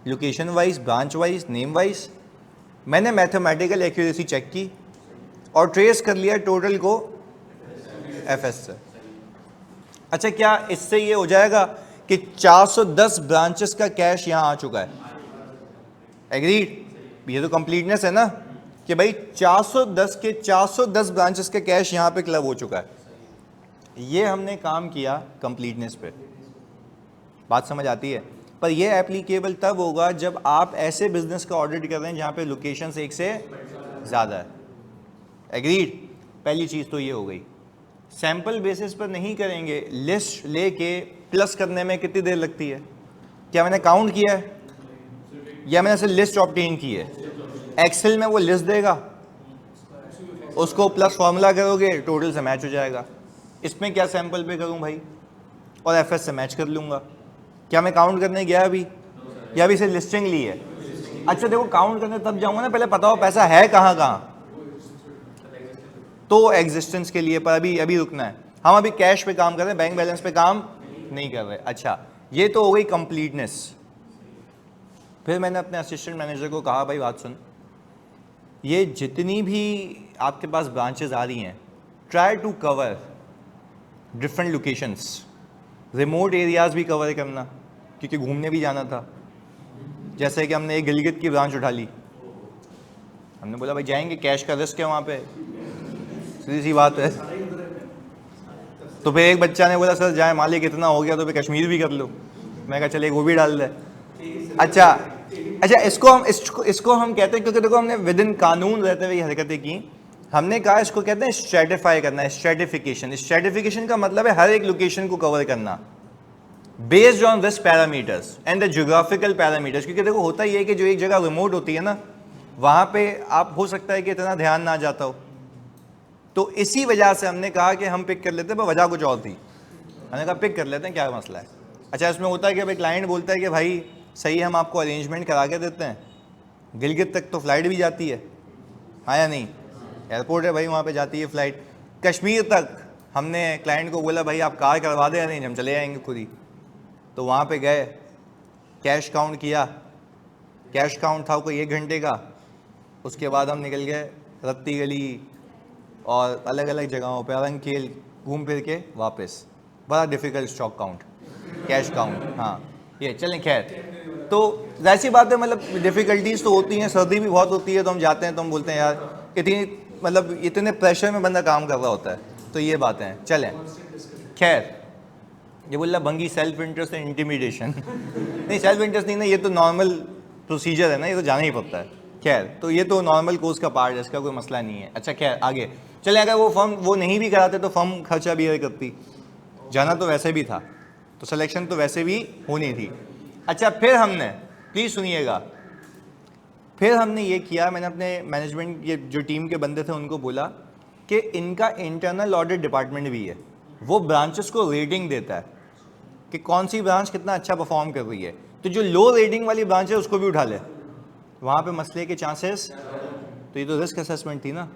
location wise, branch wise, name wise. मैंने मैथमेटिकल एक्यूरेसी चेक की और ट्रेस कर लिया टोटल को एफएस से। अच्छा क्या इससे ये हो जाएगा कि 410 ब्रांचेस का कैश यहां आ चुका है? एग्रीड? ये तो कंप्लीटनेस है ना कि भाई 410 के 410 ब्रांचेस का कैश यहां पे क्लब हो चुका है। ये हमने काम किया कंप्लीटनेस पे, बात समझ आती है। पर ये एप्लीकेबल तब होगा जब आप ऐसे बिजनेस का ऑडिट कर रहे हैं जहां पे लोकेशंस एक से ज़्यादा है। एग्रीड? पहली चीज़ तो ये हो गई। सैंपल बेसिस पर नहीं करेंगे, लिस्ट लेके प्लस करने में कितनी देर लगती है? क्या मैंने काउंट किया है या मैंने सिर्फ लिस्ट ऑब्टेन की है? एक्सेल में वो लिस्ट देगा, उसको प्लस फॉर्मूला करोगे, टोटल से मैच हो जाएगा। इसमें क्या सैंपल पे करूं भाई और एफएस से मैच कर लूँगा? क्या मैं काउंट करने गया अभी या अभी से लिस्टिंग ली है? अच्छा देखो, काउंट करने तब जाऊँगा ना, पहले पता हो पैसा है कहाँ कहाँ, तो एग्जिस्टेंस के लिए। पर अभी रुकना है, हम अभी कैश पे काम कर रहे हैं, बैंक बैलेंस पे काम नहीं कर रहे। अच्छा, ये तो हो गई कंप्लीटनेस। फिर मैंने अपने असिस्टेंट मैनेजर को कहा, भाई बात सुन, ये जितनी भी आपके पास ब्रांचेस आ रही हैं, try to cover different locations, remote areas भी कवर करना, क्योंकि घूमने भी जाना था। जैसे कि हमने एक गिलगित की ब्रांच उठा ली, हमने बोला भाई जाएंगे, कैश का रिस्क है वहाँ पे, सीधी सी बात है। तो फिर एक बच्चा ने बोला सर जाए, मालिक इतना हो गया तो फिर कश्मीर भी कर लो। मैं कहा चले वो भी डाल दे। अच्छा इसको हम कहते हैं, क्योंकि देखो हमने विद इन कानून रहते हुए हरकतें की। हमने कहा इसको कहते हैं स्ट्रेटिफाई करना, स्ट्रेटिफिकेशन। स्ट्रेटिफिकेशन का मतलब है हर एक लोकेशन को कवर करना based on this parameters and the geographical parameters. क्योंकि देखो होता ही है कि जो एक जगह रिमोट होती है ना, वहाँ पे आप हो सकता है कि इतना ध्यान ना जाता हो, तो इसी वजह से हमने कहा कि हम पिक कर लेते हैं, पर वजह कुछ और थी। हमने कहा पिक कर लेते हैं, क्या मसला है। अच्छा, इसमें होता है कि भाई क्लाइंट बोलता है कि भाई सही, हम आपको अरेंजमेंट करा के देते हैं, गिलगित तक तो फ़्लाइट भी जाती है, हाँ या नहीं? एयरपोर्ट है भाई, वहाँ पे जाती है फ़्लाइट। कश्मीर तक हमने क्लाइंट को बोला भाई आप कार करवा दें या नहीं, हम चले जाएंगे खुद ही। तो वहाँ पे गए, कैश काउंट किया, कैश काउंट था कोई 1 घंटे का। उसके बाद हम निकल गए रत्ती गली और अलग अलग जगहों पे रंग खेल घूम फिर के वापस। बड़ा difficult stock count, cash count. हाँ ये चलें, खैर तो जाहिर सी बात है, मतलब डिफ़िकल्टीज़ तो होती हैं, सर्दी भी बहुत होती है, तो हम जाते हैं तो हम बोलते हैं यार इतनी, मतलब इतने प्रेशर में बंदा काम कर रहा होता है, तो ये बातें हैं। चलें, खैर ये बोला बंगी सेल्फ इंटरेस्ट एंड इंटिमिडेशन नहीं, सेल्फ इंटरेस्ट नहीं ना, ये तो नॉर्मल प्रोसीजर है ना, ये तो जाना ही पड़ता है। खैर, तो ये तो नॉर्मल कोर्स का पार्ट है, इसका कोई मसला नहीं है। अच्छा खैर आगे चले, अगर वो फर्म वो नहीं भी कराते तो फर्म खर्चा भी करती, जाना तो वैसे भी था, तो सिलेक्शन तो वैसे भी होनी थी। अच्छा, फिर हमने, प्लीज़ सुनिएगा, फिर हमने ये किया, मैंने अपने मैनेजमेंट, ये जो टीम के बंदे थे उनको बोला कि इनका इंटरनल ऑडिट डिपार्टमेंट भी है, वो ब्रांचेस को रेटिंग देता है कि कौन सी ब्रांच कितना अच्छा परफॉर्म कर रही है। तो जो लो रेटिंग वाली ब्रांच है उसको भी उठा ले, वहाँ पे मसले के चांसेस। तो ये तो रिस्क असेसमेंट थी ना।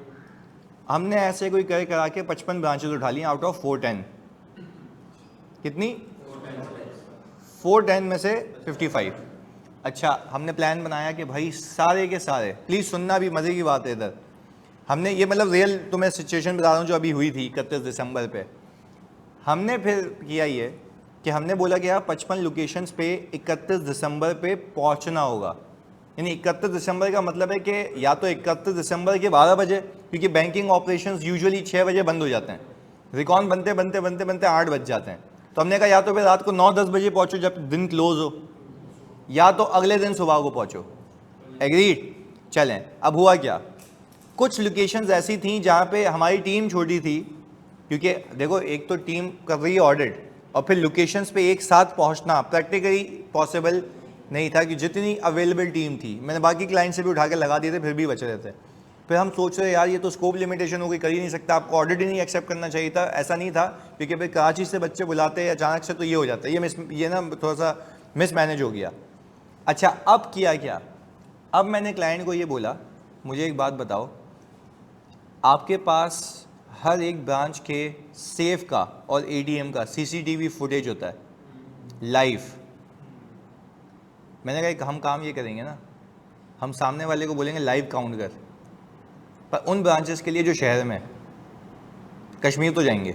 हमने ऐसे कोई करा के 55 ब्रांचेस उठा ली आउट ऑफ 410। कितनी? 410 में से 55। अच्छा, हमने प्लान बनाया कि भाई सारे के सारे, प्लीज़ सुनना, भी मज़े की बात है इधर। हमने ये मतलब रियल तुम्हें सिचुएशन बता रहा हूँ जो अभी हुई थी 31 दिसंबर पे। हमने फिर किया ये कि हमने बोला कि यार 55 लोकेशंस पे 31 दिसंबर पे पहुंचना होगा। यानी 31 दिसंबर का मतलब है कि या तो 31 दिसंबर के 12 बजे, क्योंकि बैंकिंग ऑपरेशंस यूजुअली 6 बजे बंद हो जाते हैं, रिकॉन बनते बनते बनते बनते 8 बज जाते हैं। तो हमने कहा या तो फिर रात को 9-10 बजे पहुँचो जब दिन क्लोज हो, या तो अगले दिन सुबह को पहुँचो। एग्रीड? चलें, अब हुआ क्या, कुछ लोकेशंस ऐसी थी जहाँ पे हमारी टीम छोटी थी, क्योंकि देखो एक तो टीम कर रही है ऑडिट, और फिर लोकेशंस पे एक साथ पहुंचना प्रैक्टिकली पॉसिबल नहीं था, कि जितनी अवेलेबल टीम थी, मैंने बाकी क्लाइंट से भी उठा के लगा दिए थे, फिर भी बच रहे थे। फिर हम सोच रहे यार ये तो स्कोप लिमिटेशन हो गई, कर ही नहीं सकता, आपको ऑडिट ही नहीं एक्सेप्ट करना चाहिए था। ऐसा नहीं था, क्योंकि फिर कराची से बच्चे बुलाते हैं अचानक से, तो ये हो जाता है, ये ना थोड़ा सा मिसमैनेज हो गया। अच्छा, अब किया क्या, अब मैंने क्लाइंट को ये बोला, मुझे एक बात बताओ, आपके पास हर एक ब्रांच के सेफ का और एटीएम का सीसीटीवी फुटेज होता है लाइव। मैंने कहा हम काम ये करेंगे ना, हम सामने वाले को बोलेंगे लाइव काउंट कर, पर उन ब्रांचेस के लिए जो शहर में, कश्मीर तो जाएंगे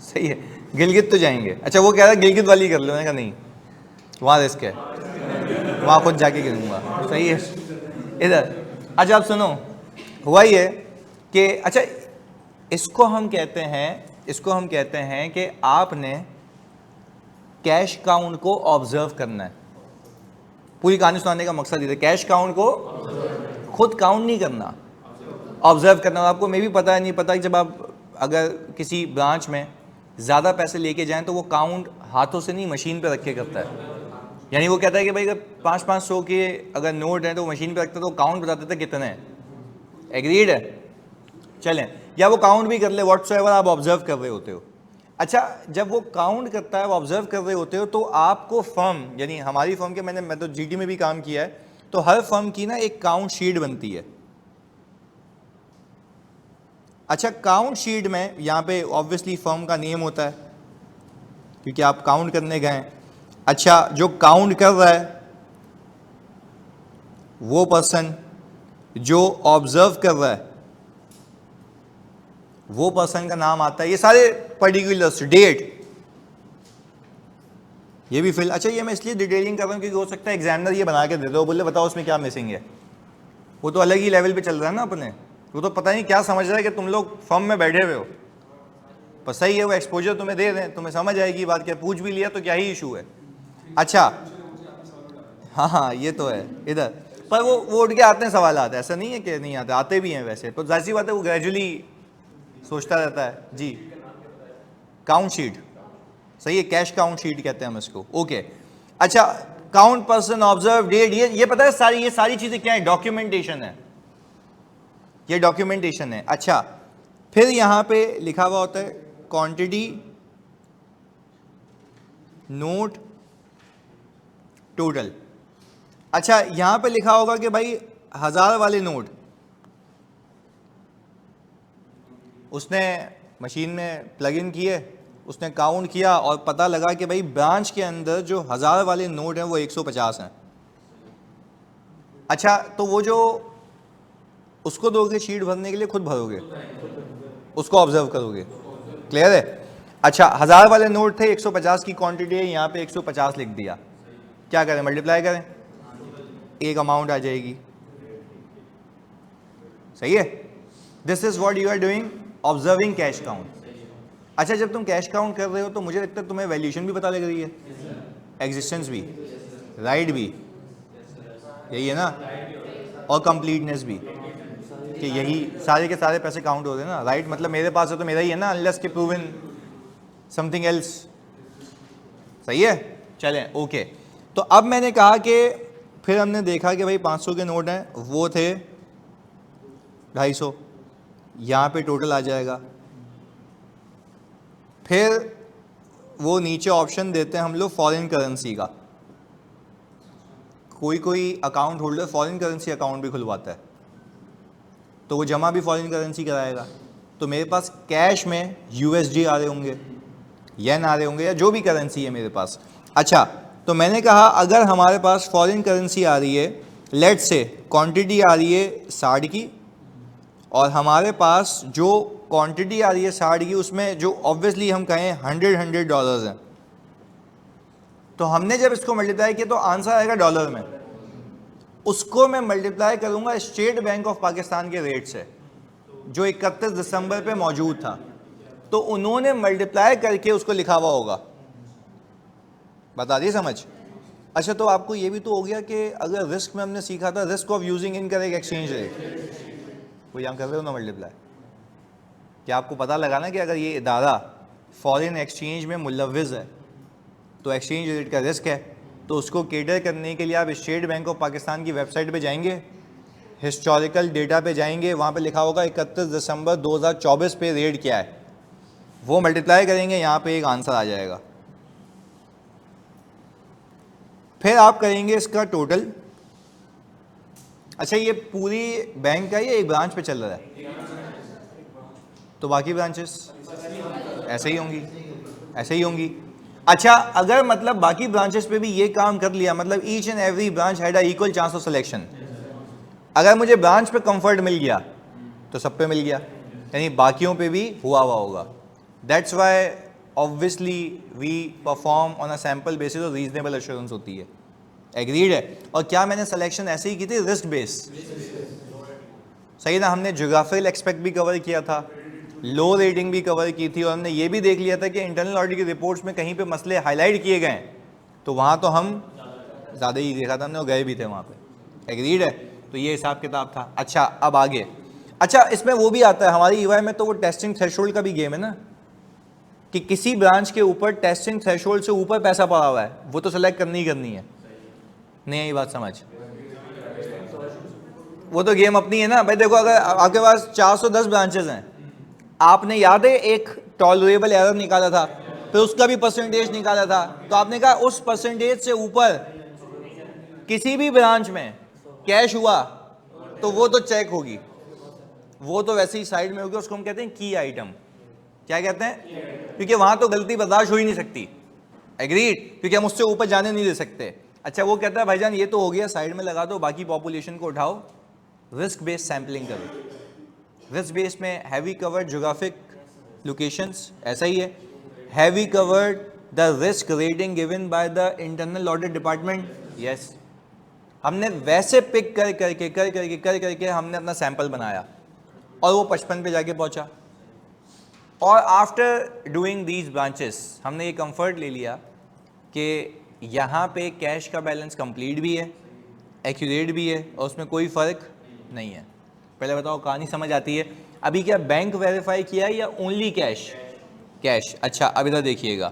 सही है, गिलगित तो जाएंगे। अच्छा, वो कह रहा है गिलगित वाली कर लो, मैंने कहा नहीं, वहाँ रिस्क है, वहाँ खुद जाके गिरूँगा। सही है इधर। अच्छा आप सुनो, हुआ ये कि अच्छा इसको हम कहते हैं कि आपने कैश काउंट को ऑब्जर्व करना है। पूरी कहानी सुनाने का मकसद ये है, कैश काउंट को खुद काउंट नहीं करना, ऑब्जर्व करना। आपको मे भी पता है नहीं पता कि जब आप अगर किसी ब्रांच में ज़्यादा पैसे लेके जाएं तो वो काउंट हाथों से नहीं मशीन पे रख के करता है। यानी वो कहता है कि भाई अगर 500 के अगर नोट हैं तो वो मशीन पे रखता है तो काउंट बताते थे कितने हैं। एग्रीड है? चलें, या वो काउंट भी कर ले, व्हाट्सएवर आप ऑब्जर्व कर रहे होते हो। अच्छा, जब वो काउंट करता है, वो ऑब्जर्व कर रहे होते हो, तो आपको फर्म, यानी हमारी फर्म के, मैं तो जीटी में भी काम किया है, तो हर फर्म की ना एक काउंट शीट बनती है। अच्छा, काउंट शीट में यहाँ पे ऑब्वियसली फर्म का नेम होता है क्योंकि आप काउंट करने गए। अच्छा, जो काउंट कर रहा है वो पर्सन, जो ऑब्जर्व कर रहा है वो पर्सन का नाम आता है। ये सारे पर्टिकुलर्स, डेट, ये भी फिल। अच्छा, ये मैं इसलिए डिटेलिंग कर रहा हूँ क्योंकि हो सकता है एग्जामिनर ये बना के दे दो, बोले बताओ उसमें क्या मिसिंग है। वो तो अलग ही लेवल पे चल रहा है ना अपने, वो तो पता नहीं क्या समझ रहा है कि तुम लोग फर्म में बैठे हुए हो। पर सही है, वो एक्सपोजर तुम्हें दे दें, तुम्हें समझ आएगी बात। क्या पूछ भी लिया तो क्या ही इशू है। अच्छा, हाँ ये तो है इधर, पर वो उठ के आते हैं सवाल आते हैं, ऐसा नहीं है कि नहीं आते, आते भी हैं वैसे। तो जाहिर सी बात है वो ग्रेजुअली सोचता रहता है जी। काउंट शीट सही है, कैश काउंट शीट कहते हैं हम इसको। ओके, अच्छा, काउंट पर्सन, ऑब्जर्व, डेट, ये पता है ये सारी चीजें क्या है? डॉक्यूमेंटेशन है, ये डॉक्यूमेंटेशन है। अच्छा, फिर यहां पे लिखा हुआ होता है क्वांटिटी, नोट, टोटल। अच्छा, यहां पे लिखा होगा कि भाई 1000 वाले नोट उसने मशीन में प्लग इन किए, उसने काउंट किया और पता लगा कि भाई ब्रांच के अंदर जो 1000 वाले नोट हैं वो 150 हैं। अच्छा, तो वो जो उसको दोगे शीट भरने के लिए, खुद भरोगे, उसको ऑब्जर्व करोगे, क्लियर है? अच्छा, 1000 वाले नोट थे, 150 की क्वांटिटी है, यहाँ पे 150 लिख दिया, क्या करें? मल्टीप्लाई करें, एक अमाउंट आ जाएगी। सही है? This is what you are doing, observing cash count. अच्छा, जब तुम कैश काउंट कर रहे हो तो मुझे लगता है तुम्हें वैल्यूएशन भी पता लग रही है, एग्जिस्टेंस भी, राइट भी, यही है ना, और कंप्लीटनेस भी, कि यही सारे के सारे पैसे काउंट हो रहे हैं ना। राइट मतलब मेरे पास है तो मेरा ही है ना, अनलेस के प्रूवन समथिंग एल्स। सही है? चलें, ओके। तो अब मैंने कहा कि फिर हमने देखा कि भाई 500 के नोट हैं, वो थे 250, यहाँ पे टोटल आ जाएगा। फिर वो नीचे ऑप्शन देते हैं हम लोग फॉरेन करेंसी का, कोई account holder foreign currency account भी खुलवाता है, तो वो जमा भी फॉरेन करेंसी कराएगा। तो मेरे पास कैश में यूएसडी आ रहे होंगे, येन आ रहे होंगे, या जो भी करेंसी है मेरे पास। अच्छा, तो मैंने कहा अगर हमारे पास फॉरेन करेंसी आ रही है, लेट से क्वांटिटी आ रही है 60 की, और हमारे पास जो क्वांटिटी आ रही है 60 की, उसमें जो ऑब्वियसली हम कहें 100 डॉलर्स हैं, तो हमने जब इसको मल्टीप्लाई किया तो आंसर आएगा डॉलर में। उसको मैं मल्टीप्लाई करूंगा स्टेट बैंक ऑफ पाकिस्तान के रेट से जो 31 दिसंबर पे मौजूद था, तो उन्होंने मल्टीप्लाई करके उसको लिखा हुआ होगा। बता दी समझ? अच्छा, तो आपको ये भी तो हो गया कि अगर रिस्क में हमने सीखा था risk of using incorrect exchange rate, वो यहाँ कर रहे हो ना मल्टीप्लाई। क्या आपको पता लगा ना कि अगर ये इदारा फॉरेन एक्सचेंज में मुलव्विज़ है तो एक्सचेंज रेट का रिस्क है, तो उसको केटर करने के लिए आप स्टेट बैंक ऑफ पाकिस्तान की वेबसाइट पे जाएंगे, हिस्टोरिकल डेटा पे जाएंगे, वहाँ पे लिखा होगा 31 दिसंबर 2024 पे रेट क्या है, वो मल्टीप्लाई करेंगे, यहाँ पे एक आंसर आ जाएगा। फिर आप करेंगे इसका टोटल। अच्छा, ये पूरी बैंक का ये एक ब्रांच पे चल रहा है, तो बाकी ब्रांचेस ऐसे ही होंगी, ऐसे ही होंगी। अच्छा, अगर मतलब बाकी ब्रांचेस पे भी ये काम कर लिया, मतलब each and every branch had a equal chance of selection, अगर मुझे ब्रांच पे कंफर्ट मिल गया तो सब पे मिल गया, यानी बाकियों पे भी हुआ होगा। That's why obviously we perform on a sample basis और रीजनेबल एश्योरेंस होती है। एग्रीड है? और क्या मैंने सिलेक्शन ऐसे ही की थी, रिस्क बेस, सही ना? हमने ज्योग्राफिकल एक्सपेक्ट भी कवर किया था, लो रेटिंग भी कवर की थी, और हमने ये भी देख लिया था कि इंटरनल ऑडिट की रिपोर्ट्स में कहीं पे मसले हाईलाइट किए गए तो वहाँ तो हम ज़्यादा ही देखा था हमने और गए भी थे वहाँ पे। एग्रीड है? तो ये हिसाब किताब था। अच्छा, अब आगे अच्छा, इसमें वो भी आता है हमारी ईवाई में, तो वो टेस्टिंग थ्रेशोल्ड का भी गेम है ना, कि किसी ब्रांच के ऊपर टेस्टिंग थ्रेशोल्ड से ऊपर पैसा पड़ा हुआ है, वो तो सेलेक्ट करनी ही करनी है। नहीं आई बात समझ? वो तो गेम अपनी है ना भाई। देखो, अगर आपके पास 410 ब्रांचेस हैं, आपने याद है एक टॉलरेबल एरर निकाला था, फिर उसका भी परसेंटेज निकाला था, तो आपने कहा उस परसेंटेज से ऊपर किसी भी ब्रांच में कैश हुआ तो वो तो चेक होगी, वो तो वैसे ही साइड में होगी, उसको हम कहते हैं की आइटम। क्या कहते हैं? क्योंकि वहां तो गलती बर्दाश्त हो ही नहीं सकती। एग्रीड? क्योंकि हम उससे ऊपर जाने नहीं दे सकते। अच्छा, वो कहता है भाईजान ये तो हो गया, साइड में लगा दो, बाकी पॉपुलेशन को उठाओ, रिस्क बेस्ड सैम्पलिंग करो। रिस्क बेस्ड में हैवी कवर्ड ज्योग्राफिक लोकेशंस, ऐसा ही है। Heavy covered the risk rating given by the internal audit department, yes. हमने वैसे पिक कर करके हमने अपना सैंपल बनाया और वो 55 पे जाके पहुंचा। और आफ्टर डूइंग दीज ब्रांचेस हमने ये कंफर्ट ले लिया कि यहाँ पे कैश का बैलेंस कंप्लीट भी है, एक्यूरेट भी है, और उसमें कोई फ़र्क नहीं है। पहले बताओ, कहानी समझ आती है? अभी क्या बैंक वेरीफाई किया है या ओनली कैश? कैश। अच्छा, अब इधर देखिएगा,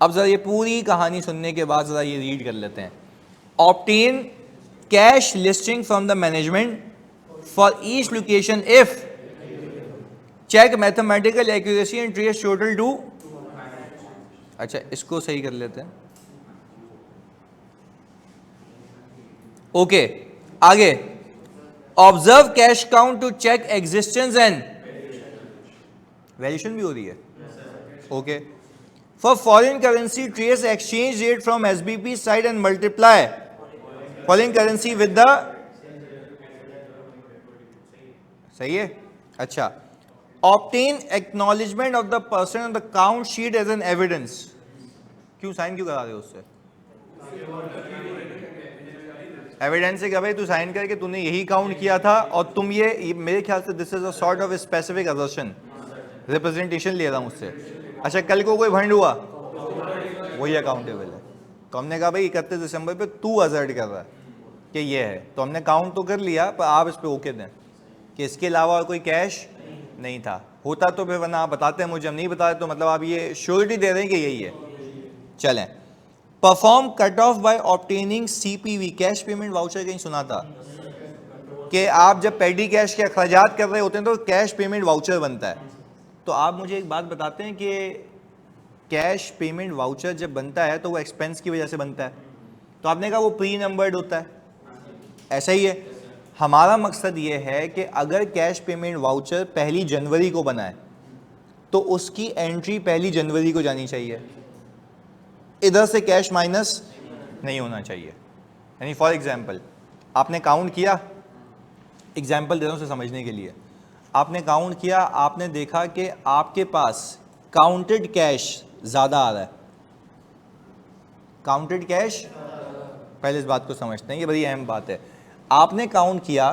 अब ज़रा ये पूरी कहानी सुनने के बाद ज़रा ये रीड कर लेते हैं। Obtain cash listing from the management for each location if check mathematical accuracy and trace total to. अच्छा, इसको सही कर लेते हैं। ओके, आगे। Observe cash count to check existence and valuation भी हो रही है। Okay, for foreign currency trace exchange rate from SBP side and multiply foreign currency with the, सही है। अच्छा, obtain acknowledgement of the person on the count sheet as an evidence. क्यों sign क्यों करा रहे हो उससे? एविडेंस है क्या भाई? तू साइन करके तूने यही काउंट किया था, और तुम ये मेरे ख्याल से this is a sort of specific assertion, representation ले रहा हूं उससे। अच्छा, कल को कोई भंड हुआ, वही अकाउंटेबल है। तो हमने कहा भाई 31 दिसंबर पे तू असर्ट कर रहा है कि ये है, तो हमने काउंट तो कर लिया, पर आप इस पे ओके दें कि इसके अलावा और कोई कैश नहीं था। होता तो फिर वरना आप बताते हैं मुझे, हम नहीं बताते, तो मतलब आप ये श्योरिटी दे रहे हैं कि यही है। चलें, perform cut off by obtaining CPV, cash payment voucher. कहीं सुना था कि आप जब पेडी कैश के अखराजात कर रहे होते हैं तो कैश पेमेंट वाउचर बनता है। तो आप मुझे एक बात बताते हैं कि कैश पेमेंट वाउचर जब बनता है तो वो एक्सपेंस की वजह से बनता है, तो आपने कहा वो प्री नंबर्ड होता है, ऐसा ही है। हमारा मकसद ये है कि अगर कैश पेमेंट वाउचर 1 जनवरी को बना है तो उसकी एंट्री 1 जनवरी को जानी चाहिए, इधर से कैश माइनस नहीं होना चाहिए। यानी फॉर एग्जांपल आपने काउंट किया, एग्जांपल दे रहा हूं उसे समझने के लिए। आपने काउंट किया, आपने देखा कि आपके पास काउंटेड कैश ज़्यादा आ रहा है। काउंटेड कैश, पहले इस बात को समझते हैं, ये बड़ी अहम बात है। आपने काउंट किया,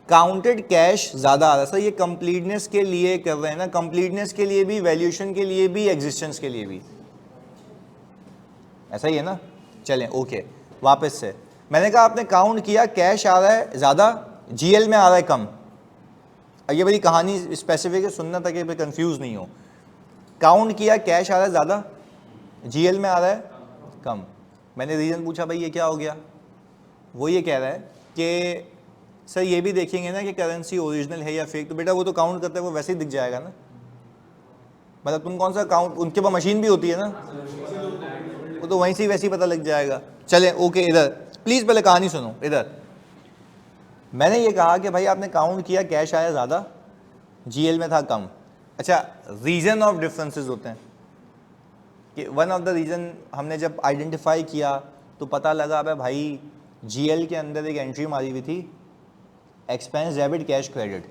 काउंटेड कैश ज़्यादा आ रहा है। सर ये कंप्लीटनेस के लिए कर रहे हैं ना, कंप्लीटनेस के लिए भी, वैल्यूएशन के लिए भी, एग्जिस्टेंस के लिए भी, ऐसा ही है ना। चलें, ओके, वापस से मैंने कहा आपने काउंट किया, कैश आ रहा है ज़्यादा, जीएल में आ रहा है कम। ये बड़ी कहानी स्पेसिफिक है, सुनना ताकि फिर कंफ्यूज नहीं हो। काउंट किया, कैश आ रहा है ज़्यादा, जीएल में आ रहा है कम। मैंने रीज़न पूछा भाई ये क्या हो गया? वो ये कह रहा है कि सर ये भी देखेंगे ना कि करेंसी ओरिजिनल है या फेक। तो बेटा वो तो काउंट करते हैं, वो वैसे ही दिख जाएगा ना। मतलब तुम कौन सा काउंट, उनके पास मशीन भी होती है ना, वो तो वहीं से वैसे ही पता लग जाएगा। चलें, ओके, इधर प्लीज़ पहले कहानी सुनो। इधर मैंने ये कहा कि भाई आपने काउंट किया, कैश आया ज़्यादा, जीएल में था कम। अच्छा, रीज़न ऑफ डिफरेंसेस होते हैं कि वन ऑफ द रीज़न हमने जब आइडेंटिफाई किया तो पता लगा भाई जीएल के अंदर एक एंट्री मारी हुई थी, expense debit cash credit,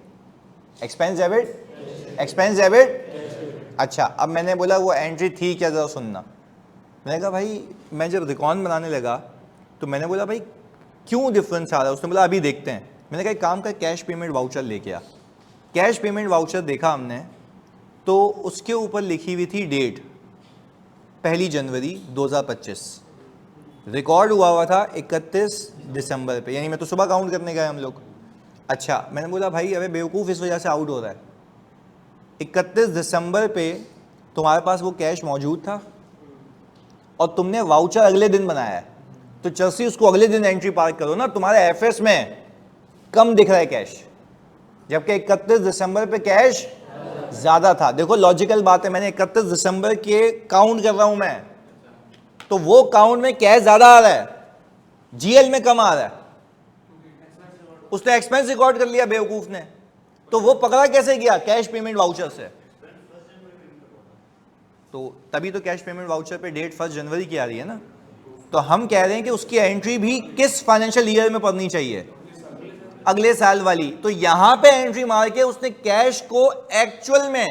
expense debit, expense debit. अच्छा, अब मैंने बोला वो एंट्री थी क्या, ज़रा सुनना। मैंने कहा भाई, मैं जब रिकॉर्ड बनाने लगा तो मैंने बोला भाई क्यों डिफरेंस आ रहा है। उसने बोला अभी देखते हैं। मैंने कहा एक काम का, कैश पेमेंट वाउचर लेके आ। कैश पेमेंट वाउचर देखा हमने तो उसके ऊपर लिखी हुई थी डेट 1 जनवरी 2025, रिकॉर्ड हुआ था 31 दिसंबर पे, यानी मैं तो सुबह काउंट करने गए हम लोग। अच्छा, मैंने बोला भाई अबे बेवकूफ़ इस वजह से आउट हो रहा है, 31 दिसंबर पे तुम्हारे पास वो कैश मौजूद था और तुमने वाउचर अगले दिन बनाया है, तो चलसी उसको अगले दिन एंट्री पार्क करो ना, तुम्हारे एफएस में कम दिख रहा है कैश, जबकि 31 दिसंबर पे कैश ज्यादा था। देखो लॉजिकल बात है, मैंने 31 दिसंबर के काउंट कर रहा हूं मैं, तो वो काउंट में कैश ज्यादा आ रहा है, जीएल में कम आ रहा है। उसने एक्सपेंस रिकॉर्ड कर लिया बेवकूफ ने, तो वो पकड़ा कैसे गया? कैश पेमेंट वाउचर से। तो तभी तो कैश पेमेंट वाउचर पे डेट 1 जनवरी की आ रही है ना। तो हम कह रहे हैं कि उसकी एंट्री भी किस फाइनेंशियल ईयर में पड़नी चाहिए? अगले साल वाली। तो यहां पे एंट्री मार के उसने कैश को एक्चुअल में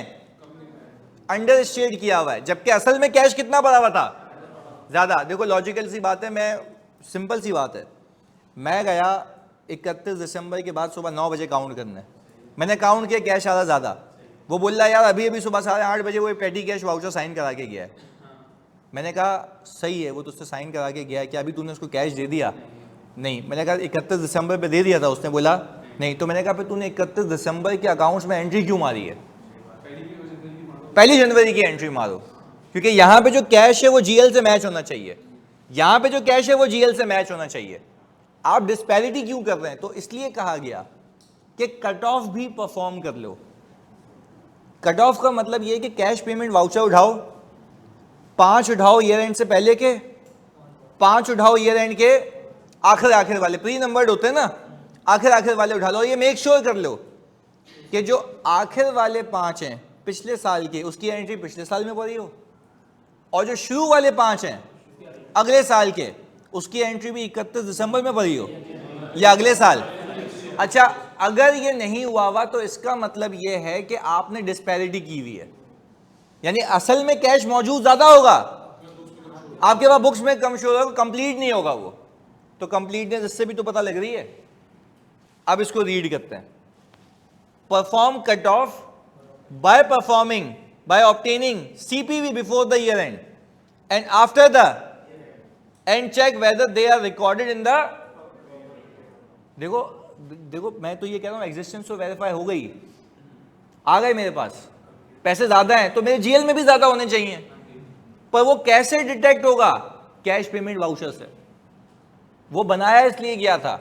अंडर स्टेट किया हुआ है, जबकि असल में कैश कितना बढ़ा हुआ था? ज्यादा। देखो लॉजिकल सी बात है, मैं सिंपल सी बात है, मैं गया 31 दिसंबर के बाद सुबह 9 बजे काउंट करने, मैंने काउंट किया कैश आ रहा ज्यादा, वो बोल रहा यार अभी अभी सुबह 8:30 बजे वो पेटी कैश वाउचर साइन करा के गया है। मैंने कहा सही है, वो तो उससे साइन करा के गया है, क्या अभी तूने उसको कैश दे दिया? नहीं। मैंने कहा 31 दिसंबर पे दे दिया था, उसने बोला नहीं। तो मैंने कहा फिर तूने 31 दिसंबर के अकाउंट्स में एंट्री क्यों मारी है? 1 जनवरी की एंट्री मारो, क्योंकि यहां पे जो कैश है वो जीएल से मैच होना चाहिए, यहां पे जो कैश है वो जीएल से मैच होना चाहिए। आप डिस्पैरिटी क्यों कर रहे हैं? तो इसलिए कहा गया कि कट ऑफ भी परफॉर्म कर लो। कट ऑफ का मतलब यह कि कैश पेमेंट वाउचर उठाओ, 5 उठाओ ईयर एंड से पहले के, 5 उठाओ ईयर एंड के आखिर वाले, प्री नंबर्ड होते हैं ना, आखिर वाले उठा लो। ये मेक श्योर कर लो कि जो आखिर वाले 5 हैं पिछले साल के, उसकी एंट्री पिछले साल में पड़ी हो, और जो शुरू वाले 5 हैं अगले साल के, उसकी एंट्री भी 31 दिसंबर में पड़ी हो या अगले साल। अच्छा, अगर ये नहीं हुआ तो इसका मतलब ये है कि आपने डिस्पैरिटी की हुई है, यानी असल में कैश मौजूद ज्यादा होगा, आपके पास बुक्स में कम शो होगा, कंप्लीट नहीं होगा वो। तो कंप्लीटनेस इससे भी तो पता लग रही है। अब इसको रीड करते हैं। Perform cut of by obtaining CPV before the year end and after the end check whether they are recorded in the। देखो मैं तो ये कह रहा हूं एग्जिस्टेंस तो वेरीफाई हो गई, आ गए मेरे पास, पैसे ज्यादा हैं तो मेरे जीएल में भी ज्यादा होने चाहिए, पर वो कैसे डिटेक्ट होगा? कैश पेमेंट वाउचर से। वो बनाया इसलिए गया था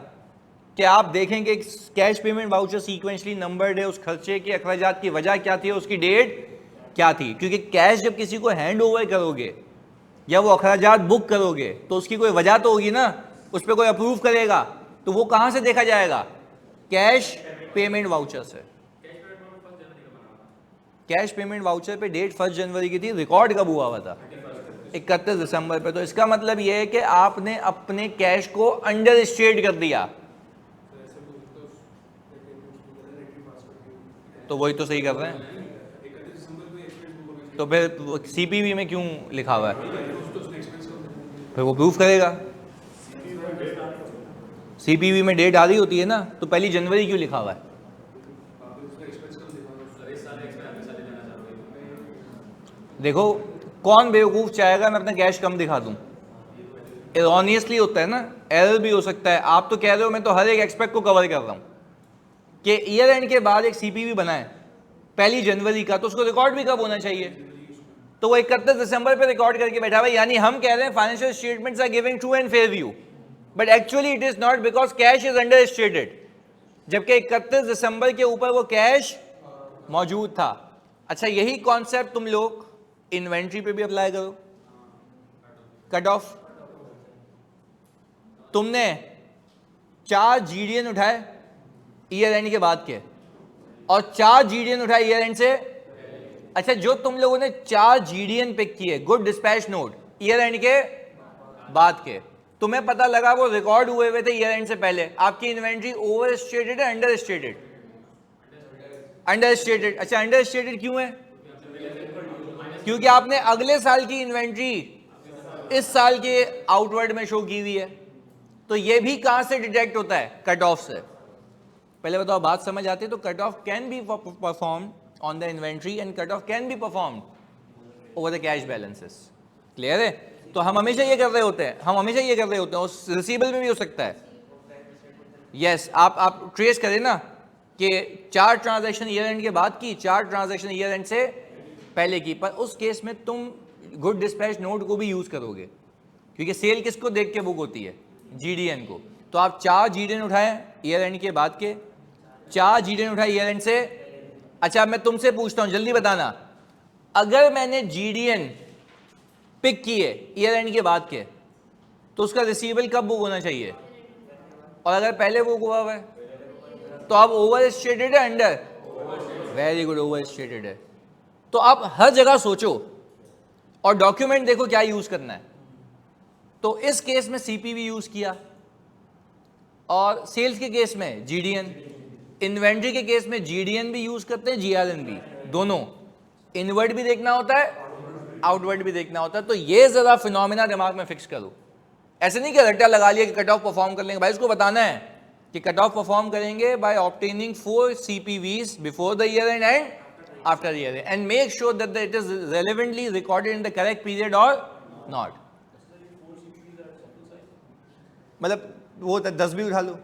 कि आप देखेंगे cash payment voucher sequentially numbered है, उस खर्चे के अखराजात की वजह क्या थी, उसकी डेट क्या थी। क्योंकि कैश जब किसी को हैंड ओवर करोगे या वो अखराजात बुक करोगे तो उसकी कोई वजह तो होगी ना, उस पर कोई अप्रूव करेगा, तो वो कहां से देखा जाएगा? कैश पेमेंट वाउचर से। कैश पेमेंट वाउचर पे डेट 1 जनवरी की थी, रिकॉर्ड कब हुआ था? 31 दिसंबर पे। तो इसका मतलब यह है कि आपने अपने कैश को अंडर स्टेट कर दिया। तो वही तो सही कर रहे हैं, तो फिर सीपीवी में क्यों लिखा हुआ है? फिर वो प्रूफ करेगा। सीपीवी में डेट आ रही होती है ना, तो 1 जनवरी क्यों लिखा हुआ है? देखो कौन बेवकूफ चाहेगा मैं अपना कैश कम दिखा दूं? एरोनियसली होता है ना, एरर भी हो सकता है। आप तो कह रहे हो मैं तो हर एक एक्सपेक्ट को कवर कर रहा हूं कि ईयर एंड के बाद एक सीपीवी बना है 1 जनवरी का, तो उसको रिकॉर्ड भी कब होना चाहिए? तो वो 31 दिसंबर पे रिकॉर्ड करके बैठा हुआ है। यानी हम कह रहे हैं financial statements are giving true and fair view, but actually it is not, because cash is under stated, जबकि 31 दिसंबर के ऊपर वो कैश मौजूद था। अच्छा, यही कॉन्सेप्ट तुम लोग इन्वेंट्री पे भी अप्लाई करो। कट ऑफ तुमने 4 जीडीएन उठाए ईयर एंड के बाद के, और 4 जीडीएन उठाए ईयर एंड से। अच्छा, जो तुम लोगों ने 4 जीडीएन पिक किए, good dispatch note, year and के बाद के, तुम्हें पता लगा वो रिकॉर्ड हुए थे ईयर एंड से पहले, आपकी इन्वेंट्री ओवर स्टेटेड है अंडर स्टेटेड? Under stated. अच्छा, अंडर स्टेटेड क्यों है? क्योंकि आपने अगले साल की इन्वेंट्री इस साल के आउटवर्ड में शो की हुई है। तो ये भी कहां से डिटेक्ट होता है? कट ऑफ से। पहले बताओ बात समझ आती है? तो cut off can be perform on the inventory and cut off can be perform over the cash balances. Clear है? तो हम हमेशा ये कर रहे होते हैं, उस रिसीवेबल में भी हो सकता है। यस आप ट्रेस करें ना कि 4 ट्रांजैक्शन ईयर एंड के बाद की, 4 ट्रांजैक्शन ईयर एंड से पहले की, पर उस केस में तुम गुड डिस्पैच नोट को भी यूज करोगे क्योंकि सेल किसको देख के बुक होती है, जीडीएन को। तो आप 4 जीडीएन उठाए ईयर एंड के बाद के, 4 जीडीएन उठाए ईयर एंड से। अच्छा मैं तुमसे पूछता हूं, जल्दी बताना, अगर मैंने जीडीएन पिक किए ईयर एंड के बाद के तो उसका रिसीवेबल कब बुक होना चाहिए, और अगर पहले बुक हुआ हुआ है तो आप ओवर स्टेटेड है under, very good, over stated है। तो आप हर जगह सोचो और डॉक्यूमेंट देखो क्या यूज करना है। तो इस केस में सीपीवी यूज किया और सेल्स के केस में जीडीएन, इन्वेंट्री के केस में जीडीएन भी यूज करते हैं, जीआरएन भी, दोनों। इनवर्ड भी देखना होता है, आउटवर्ड भी देखना होता है। तो ये जरा फिनोमिना दिमाग में फिक्स करो। ऐसे नहीं कि रट्टा लगा लिया कि कट ऑफ परफॉर्म कर लेंगे, भाई उसको बताना है कि कट ऑफ परफॉर्म करेंगे by obtaining 4 CPVs before the year end after year end, and make sure that it is relevantly recorded in the correct period और नॉट। मतलब वो 10 भी उठा लो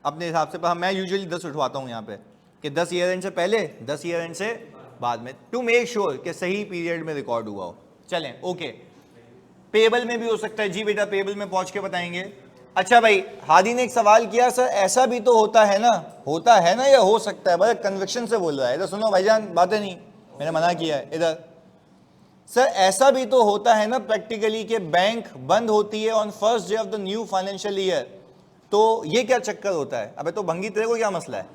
अपने हिसाब से, पर मैं यूजुअली 10 उठवाता हूँ यहाँ पे कि 10 ईयर एंड से पहले, 10 ईयर एंड से बाद में, टू मेक श्योर कि सही पीरियड में रिकॉर्ड हुआ हो। चलें ओके। पेबल में भी हो सकता है जी बेटा, पेबल में पहुंच के बताएंगे। अच्छा भाई, हादी ने एक सवाल किया, सर ऐसा भी तो होता है ना, होता है ना या हो सकता है, बड़े कन्विक्शन से बोल रहा है। इधर सुनो भाईजान, बातें नहीं, मैंने मना किया है। इधर सर ऐसा भी तो होता है ना प्रैक्टिकली कि बैंक बंद होती है on first day of the new financial year, तो ये क्या चक्कर होता है? अबे तो भंगी तेरे को क्या मसला है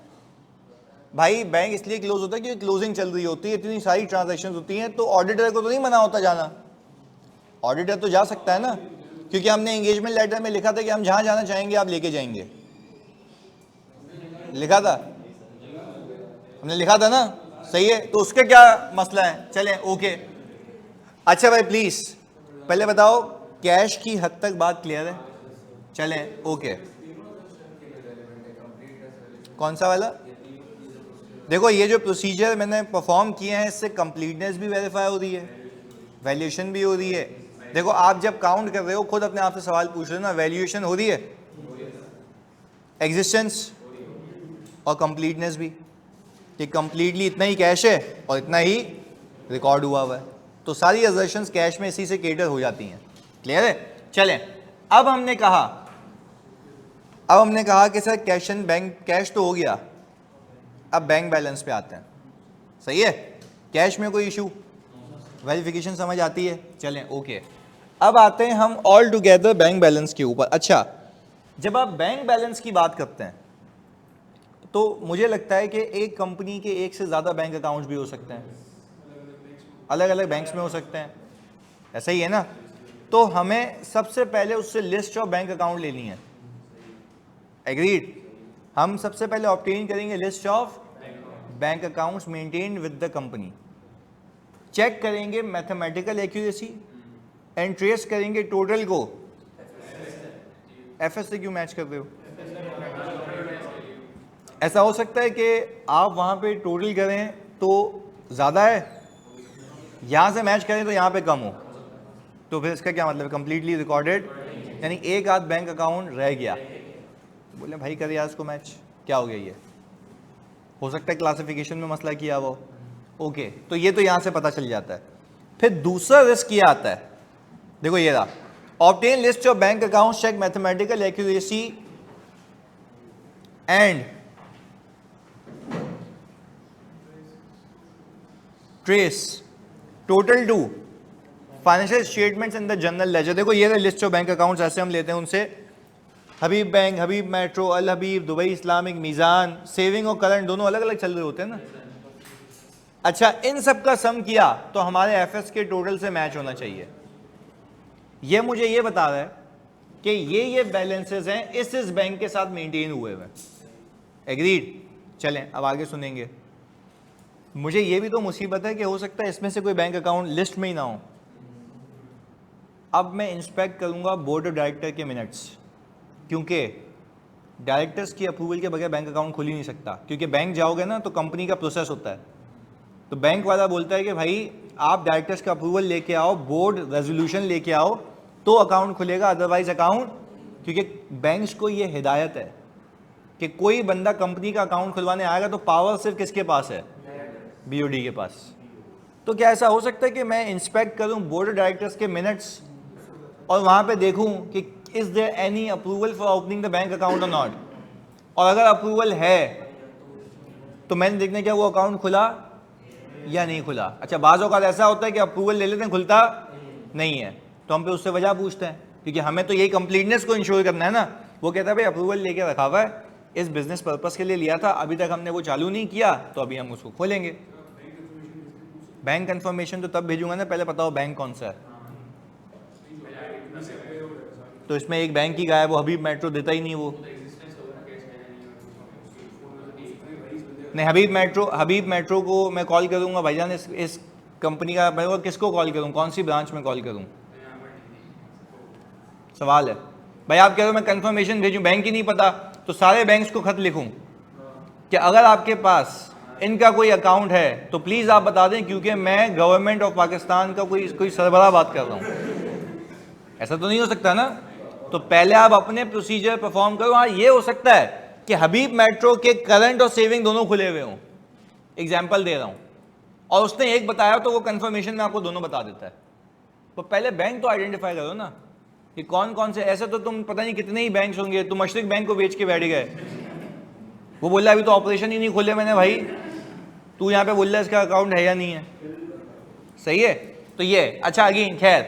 भाई? बैंक इसलिए क्लोज होता है क्योंकि क्लोजिंग चल रही होती है, इतनी सारी ट्रांजैक्शन होती हैं, तो ऑडिटर को तो नहीं मना होता जाना। ऑडिटर तो जा सकता है ना, क्योंकि हमने एंगेजमेंट लेटर में लिखा था कि हम जहां जाना चाहेंगे आप लेके जाएंगे, लिखा था, हमने लिखा था ना, सही है। तो उसका क्या मसला है? चलें ओके। अच्छा भाई प्लीज पहले बताओ, कैश की हद तक बात क्लियर है? चलें ओके। कौन सा वाला? देखो ये जो प्रोसीजर मैंने परफॉर्म किए हैं, इससे कंप्लीटनेस भी वेरीफाई हो रही है, वैल्यूएशन भी हो रही है। देखो आप जब काउंट कर रहे हो खुद अपने आप से सवाल पूछ रहे हो ना, वैल्यूएशन हो रही है, एग्जिस्टेंस और कंप्लीटनेस भी, कि कंप्लीटली इतना ही कैश है और इतना ही रिकॉर्ड हुआ हुआ है। तो सारी असर्शंस कैश में इसी से केटर हो जाती हैं। क्लियर है? चलें, अब हमने कहा कि sir cash and bank, cash तो हो गया, अब बैंक बैलेंस पे आते हैं। सही है? कैश में कोई इशू, वेरिफिकेशन समझ आती है? चलें ओके। अब आते हैं हम ऑल टुगेदर बैंक बैलेंस के ऊपर। अच्छा, जब आप बैंक बैलेंस की बात करते हैं तो मुझे लगता है कि एक कंपनी के एक से ज़्यादा बैंक अकाउंट्स भी हो सकते हैं, अलग अलग बैंक्स में हो सकते हैं, ऐसा ही है ना? तो हमें सबसे पहले उससे लिस्ट ऑफ बैंक अकाउंट लेनी है। एग्रीड? हम सबसे पहले ऑब्टेन करेंगे list of bank accounts maintained with the company, check करेंगे मैथमेटिकल एक्यूरेसी एंड ट्रेस करेंगे टोटल को। एफएस से क्यों मैच कर रहे हो? ऐसा हो सकता है कि आप वहां पे टोटल करें तो ज़्यादा है, यहां से मैच करें तो यहां पे कम हो, तो फिर इसका क्या मतलब? कंप्लीटली रिकॉर्डेड, यानी एक आध बैंक अकाउंट रह गया। बोले भाई कर यार इसको मैच, क्या हो गया? ये हो सकता है क्लासिफिकेशन में मसला किया वो। ओके, तो ये तो यहां से पता चल जाता है। फिर दूसरा रिस्क ये आता है, देखो ये रहा, obtain list of bank account, check mathematical accuracy and trace total to financial statements in the general ledger. देखो ये लिस्ट ऑफ बैंक अकाउंट्स, ऐसे हम लेते हैं उनसे, हबीब बैंक, हबीब मेट्रो, अल हबीब, दुबई इस्लामिक, मीज़ान, सेविंग और करंट दोनों अलग अलग चल रहे होते हैं ना। अच्छा, इन सब का सम किया तो हमारे एफएस के टोटल से मैच होना चाहिए। ये मुझे ये बता रहा है कि ये बैलेंसेस हैं इस बैंक के साथ मेंटेन हुए हुए। एग्रीड? चलें अब आगे सुनेंगे। मुझे ये भी तो मुसीबत है कि हो सकता है इसमें से कोई बैंक अकाउंट लिस्ट में ही ना हो। अब मैं इंस्पेक्ट करूंगा बोर्ड ऑफ डायरेक्टर के मिनट्स, क्योंकि डायरेक्टर्स की अप्रूवल के बगैर बैंक अकाउंट खुल ही नहीं सकता, क्योंकि बैंक जाओगे ना तो कंपनी का प्रोसेस होता है, तो बैंक वाला बोलता है कि भाई आप डायरेक्टर्स का अप्रूवल लेके आओ, बोर्ड रेजोल्यूशन लेके आओ तो अकाउंट खुलेगा, अदरवाइज अकाउंट, क्योंकि बैंक्स को ये हिदायत है कि कोई बंदा कंपनी का अकाउंट खुलवाने आएगा तो पावर सिर्फ किसके पास है? बीओडी के पास। तो क्या ऐसा हो सकता है कि मैं इंस्पेक्ट करूं बोर्ड ऑफ डायरेक्टर्स के मिनट्स और वहां पे देखूं कि is there any approval for opening the bank account or not, और अगर अप्रूवल है तो मैंने देखना क्या वो अकाउंट खुला या नहीं खुला। अच्छा, बाज़ औक़ात ऐसा होता है कि अप्रूवल ले लेते हैं, खुलता नहीं है, तो हम पे उससे वजह पूछते हैं, क्योंकि हमें तो यही कंप्लीटनेस को इंश्योर करना है ना। वो कहता है भाई अप्रूवल लेके रखा हुआ है, इस बिजनेस पर्पस के लिए लिया था, अभी तक हमने वो चालू नहीं किया, तो अभी हम उसको खोलेंगे। बैंक कंफर्मेशन तो तब भेजूंगा ना पहले पता हो बैंक कौन सा है। तो इसमें एक बैंक ही गायब, वो हबीब मेट्रो देता ही नहीं वो। नहीं, हबीब मेट्रो को मैं कॉल करूंगा भाईजान, इस कंपनी का भाई, और किसको कॉल करूं, कौन सी ब्रांच में कॉल करूं, सवाल है भाई। आप कह रहे हो मैं कंफर्मेशन भेजूं, बैंक ही नहीं पता, तो सारे बैंक्स को खत लिखूं कि अगर आपके पास इनका कोई अकाउंट है तो प्लीज आप बता दें, क्योंकि मैं गवर्नमेंट ऑफ पाकिस्तान का कोई सरबराह बात कर रहा हूं। ऐसा तो नहीं हो सकता ना, तो पहले आप अपने प्रोसीजर परफॉर्म करो। हाँ, ये हो सकता है कि हबीब मेट्रो के करंट और सेविंग दोनों खुले हुए हों, एग्जाम्पल दे रहा हूं, और उसने एक बताया तो वो कंफर्मेशन में आपको दोनों बता देता है। तो पहले बैंक तो आइडेंटिफाई करो ना कि कौन कौन से, ऐसे तो तुम पता नहीं कितने ही बैंक्स होंगे, तुम मशरिक बैंक को बेच के बैठ गए, वो बोला अभी तो ऑपरेशन ही नहीं खोले मैंने, भाई तू यहाँ पे बोल रहा है इसका अकाउंट है या नहीं है, सही है। तो ये अच्छा, अगेन खैर,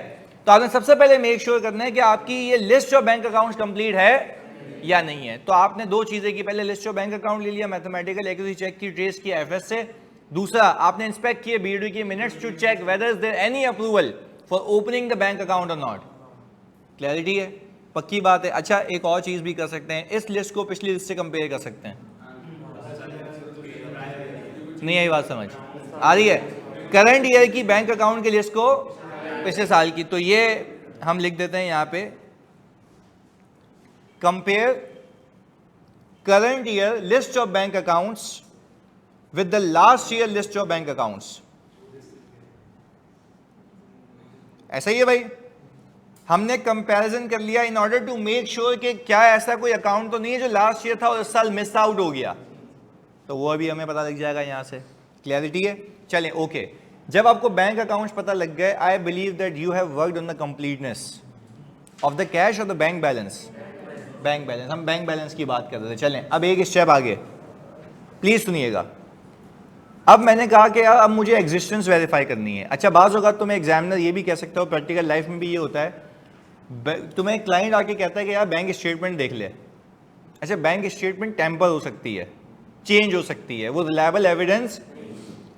तो आपने सबसे पहले मेक श्योर करना है कि आपकी ये list of bank accounts complete है या नहीं है। तो आपने दो चीजें की, पहले लिस्ट ऑफ बैंक अकाउंट ले लिया, मैथमेटिकल एक्यूरेसी चेक की, ट्रेस किया एफएस से। दूसरा, आपने इंस्पेक्ट किए बीओडी के minutes to check whether is there any approval for opening the bank account or not. Clarity है, पक्की बात है। अच्छा, एक और चीज भी कर सकते हैं, इस लिस्ट को पिछली लिस्ट से कंपेयर कर सकते हैं। नहीं आई बात समझ आ रही है? करंट ईयर की बैंक अकाउंट की लिस्ट को पिछले साल की, तो ये हम लिख देते हैं यहां पे, compare current year list of bank accounts with the last year list of bank accounts. ऐसा ही है भाई, हमने कंपैरिजन कर लिया in order to make sure कि क्या ऐसा कोई अकाउंट तो नहीं है जो लास्ट ईयर था और इस साल मिस आउट हो गया, तो वो अभी हमें पता लग जाएगा यहां से। क्लैरिटी है? चलें, ओके। जब आपको बैंक अकाउंट्स पता लग गए, I believe that you have worked on the completeness of the cash और the bank balance. Bank balance, हम बैंक बैलेंस की बात कर रहे थे। चलें अब एक स्टेप आगे, प्लीज सुनिएगा। अब मैंने कहा कि यार अब मुझे एग्जिस्टेंस वेरीफाई करनी है। अच्छा, बाज़ औक़ात तुम्हें एग्जामिनर ये भी कह सकता हो, प्रैक्टिकल लाइफ में भी ये होता है, तुम्हें क्लाइंट आके कहता है कि यार बैंक स्टेटमेंट देख ले। अच्छा, बैंक स्टेटमेंट टेम्पर हो सकती है, चेंज हो सकती है, वो रिलायबल एविडेंस।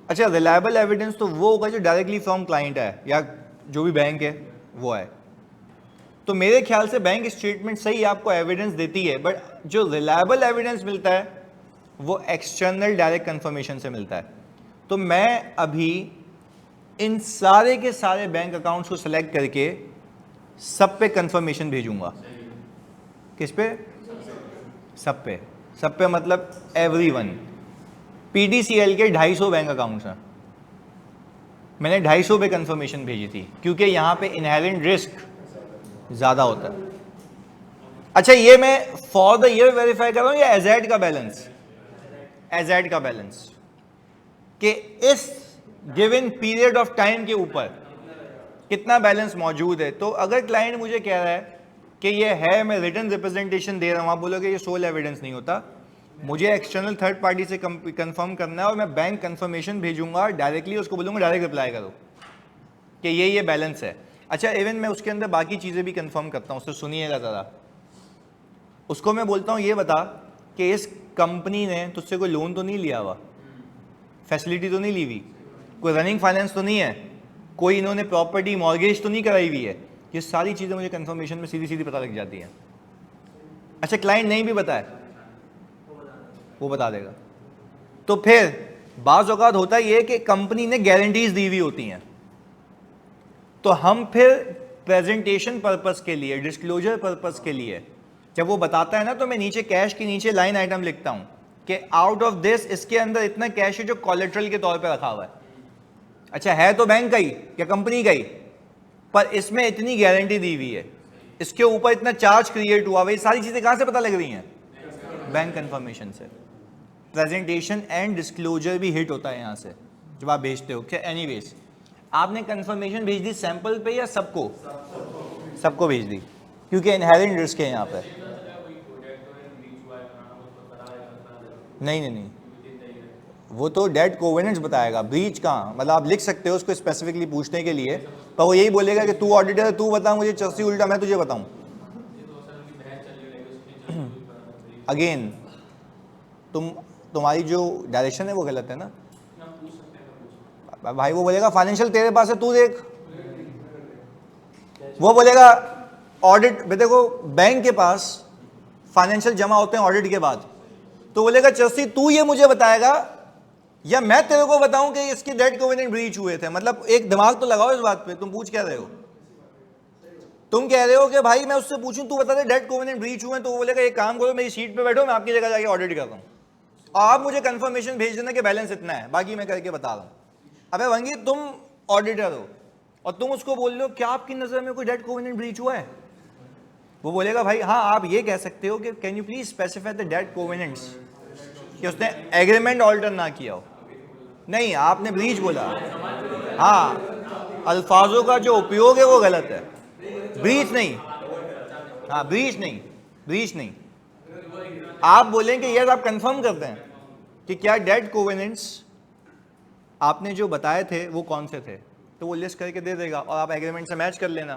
अच्छा, रिलायबल एविडेंस तो वो होगा जो डायरेक्टली फ्रॉम क्लाइंट है या जो भी बैंक है वो है। तो मेरे ख्याल से बैंक स्टेटमेंट सही आपको एविडेंस देती है, बट जो रिलायबल एविडेंस मिलता है वो एक्सटर्नल डायरेक्ट कंफर्मेशन से मिलता है। तो मैं अभी इन सारे के सारे बैंक अकाउंट्स को सिलेक्ट करके सब पे कंफर्मेशन भेजूंगा। किस पे? सब पे। सब पे मतलब एवरीवन। पीडीसीएल के 250 बैंक अकाउंट्स हैं, मैंने 250 पे कंफर्मेशन भेजी थी, क्योंकि यहां पे इनहेरेंट रिस्क ज्यादा होता है। अच्छा, ये मैं फॉर द ईयर वेरीफाई कर रहा हूं या एजेड का बैलेंस? एजेड का बैलेंस कि इस गिवन पीरियड ऑफ टाइम के ऊपर कितना बैलेंस मौजूद है। तो अगर क्लाइंट मुझे कह रहा है कि ये है, मैं रिटन रिप्रेजेंटेशन दे रहा हूं, आप बोलोगे ये सोल एविडेंस नहीं होता, मुझे एक्सटर्नल थर्ड पार्टी से कंफर्म करना है और मैं बैंक कंफर्मेशन भेजूंगा, डायरेक्टली उसको बोलूंगा डायरेक्ट रिप्लाई करो कि ये बैलेंस है। अच्छा, इवन मैं उसके अंदर बाकी चीज़ें भी कंफर्म करता हूँ, उससे सुनिएगा ज़रा। उसको मैं बोलता हूँ ये बता कि इस कंपनी ने तुझसे कोई लोन तो नहीं लिया हुआ, फैसिलिटी तो नहीं ली हुई, कोई रनिंग फाइनेंस तो नहीं है, कोई इन्होंने प्रॉपर्टी मॉर्गेज तो नहीं कराई हुई है। ये सारी चीज़ें मुझे कंफर्मेशन में सीधी सीधी पता लग जाती हैं। अच्छा, क्लाइंट नहीं भी बताए वो बता देगा। तो फिर बाज़ औक़ात होता है ये कि कंपनी ने गारंटीज दी हुई होती हैं, तो हम फिर प्रेजेंटेशन पर्पस के लिए, डिस्क्लोजर पर्पस के लिए जब वो बताता है ना, तो मैं नीचे कैश के नीचे लाइन आइटम लिखता हूं कि आउट ऑफ दिस इसके अंदर इतना कैश है जो कोलेट्रल के तौर पे रखा हुआ है। अच्छा, है तो बैंक का ही या कंपनी का ही, पर इसमें इतनी गारंटी दी हुई है, इसके ऊपर इतना चार्ज क्रिएट हुआ, वही सारी चीजें कहां से पता लग रही हैं? बैंक कंफर्मेशन से। प्रेजेंटेशन एंड डिस्क्लोजर भी हिट होता है यहाँ से जब आप भेजते हो। क्या एनीवेज आपने कंफर्मेशन भेज दी सैंपल पे या सबको? सबको भेज दी, क्योंकि इनहेरेंट रिस्क है यहाँ पे। नहीं नहीं नहीं, वो तो डेट कोवेनेंट्स बताएगा, ब्रीच कहाँ, मतलब आप लिख सकते हो उसको स्पेसिफिकली पूछने के लिए, पर वो यही बोलेगा कि तू ऑडिटर है, तू बता मुझे, चस्सी उल्टा मैं तुझे बताऊं। अगेन तुम्हारी जो डायरेक्शन है वो गलत है ना भाई। वो बोलेगा फाइनेंशियल तेरे पास है, तू देख। वो बोलेगा ऑडिट, देखो बैंक के पास फाइनेंशियल जमा होते हैं ऑडिट के बाद, तो बोलेगा चस्सी तू ये मुझे बताएगा या मैं तेरे को बताऊं कि इसके डेट कोवेनेंट ब्रीच हुए थे। मतलब एक दिमाग तो लगाओ इस बात पे। तुम पूछ क्या रहे हो? तुम कह रहे हो कि भाई मैं उससे पूछूं तू बता दे डेट कोवेनेंट ब्रीच हुए हैं, तो वो बोलेगा एक काम करो मेरी सीट पे बैठो, मैं आपकी जगह जाके ऑडिट करता हूं, आप मुझे कंफर्मेशन भेज देना कि बैलेंस इतना है, बाकी मैं करके बता रहा हूं। अबे वंगी तुम ऑडिटर हो और तुम उसको बोल रहे हो क्या आपकी नजर में कोई डेट कोवेनेंट ब्रीच हुआ है? वो बोलेगा भाई हाँ आप ये कह सकते हो कि can you please specify the debt covenants, कि उसने एग्रीमेंट ऑल्टर ना किया हो। नहीं, आपने ब्रीच बोला। हाँ, अल्फाजों का जो उपयोग है वो गलत है, ब्रीच नहीं। हाँ ब्रीच नहीं, ब्रीच नहीं। आप बोलेंगे यस आप कंफर्म करते हैं कि क्या डेट कोवेनेंट्स आपने जो बताए थे वो कौन से थे, तो वो लिस्ट करके दे देगा और आप एग्रीमेंट से मैच कर लेना।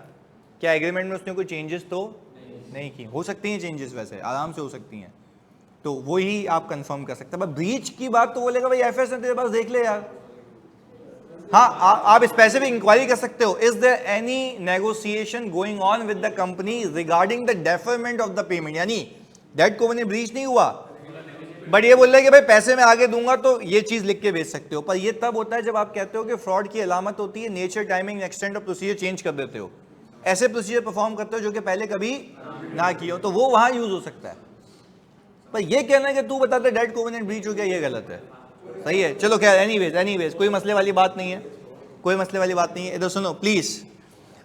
क्या एग्रीमेंट में उसने कोई चेंजेस तो नहीं की? हो सकती हैं चेंजेस, वैसे आराम से हो सकती हैं, तो वो ही आप कंफर्म कर सकते हैं। ब्रीच की बात तो बोलेगा भाई एफएस ने तेरे पास देख ले यार। हाँ आप स्पेसिफिक इंक्वायरी कर सकते हो, is there any negotiation going on with the company regarding the deferment of the payment, यानी डेट कोवेनेंट ब्रीच नहीं हुआ, बट ये बोल रहे कि भाई पैसे मैं आगे दूंगा, तो ये चीज लिख के भेज सकते हो। पर ये तब होता है जब आप कहते हो कि फ्रॉड की अलामत होती है nature, timing, extent of procedure change कर देते हो, ऐसे प्रोसीजर परफॉर्म करते हो जो कि पहले कभी ना किए हो, तो वो वहां यूज हो सकता है। पर ये कहना है कि तू बताते डेट कोवेनेंट ब्रीच हो गया, ये गलत है। सही है, चलो खैर एनीवेज कोई मसले वाली बात नहीं है, कोई मसले वाली बात नहीं है। इधर सुनो प्लीज।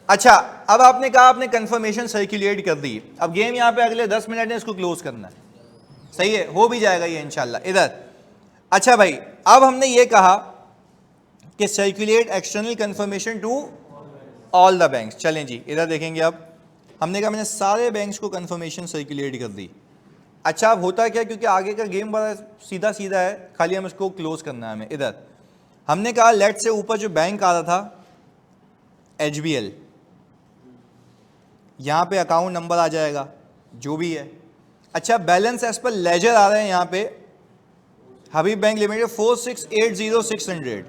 अच्छा, अब आपने कहा आपने कंफर्मेशन सर्कुलेट कर दी, अब गेम यहाँ पे अगले 10 मिनट में इसको क्लोज करना है। सही है, हो भी जाएगा ये इंशाल्लाह। इधर अच्छा भाई, अब हमने ये कहा कि circulate external confirmation to all the banks. चलें जी, इधर देखेंगे। अब हमने कहा मैंने सारे बैंक्स को कंफर्मेशन सर्कुलेट कर दी। अच्छा, अब होता क्या, क्योंकि आगे का गेम बड़ा सीधा सीधा है, खाली हम इसको क्लोज करना है हमें। इधर हमने कहा लेट से ऊपर जो बैंक आ रहा था HBL, यहाँ पे अकाउंट नंबर आ जाएगा जो भी है। अच्छा, बैलेंस एज पर लेजर आ रहे हैं यहाँ पे हबीब बैंक लिमिटेड 4680600।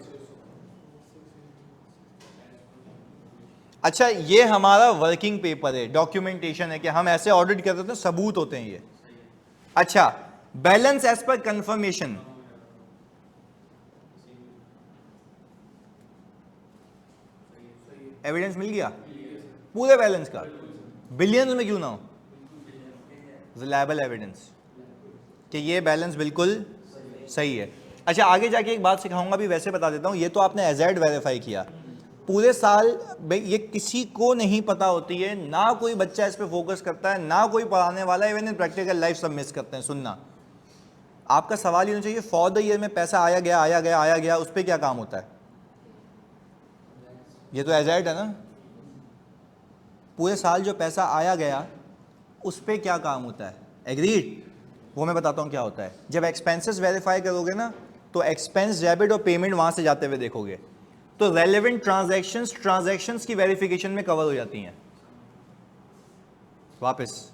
अच्छा, ये हमारा वर्किंग पेपर है, डॉक्यूमेंटेशन है कि हम ऐसे ऑडिट करते हैं, सबूत होते हैं ये। अच्छा, balance as per confirmation, evidence मिल गया पूरे बैलेंस का, बिलियंस में क्यों ना हो, रिलायबल एविडेंस कि ये बैलेंस बिल्कुल सही है। अच्छा, आगे जाके एक बात सिखाऊंगा, भी वैसे बता देता हूं, ये तो आपने एजेड वेरीफाई किया पूरे साल, ये किसी को नहीं पता होती है, ना कोई बच्चा इस पे फोकस करता है, ना कोई पढ़ाने वाला, इवन इन प्रैक्टिकल लाइफ सब मिस करते हैं। सुनना, आपका सवाल ये होना चाहिए फॉर द ईयर में पैसा आया गया, उस पर क्या काम होता है? ये तो एजेड है ना, पूरे साल जो पैसा आया गया उस पर क्या काम होता है? एग्रीड? वो मैं बताता हूँ क्या होता है। जब एक्सपेंसेस वेरीफाई करोगे ना, तो एक्सपेंस डेबिट और पेमेंट वहां से जाते हुए देखोगे, तो रेलेवेंट ट्रांजैक्शंस की वेरिफिकेशन में कवर हो जाती हैं। वापस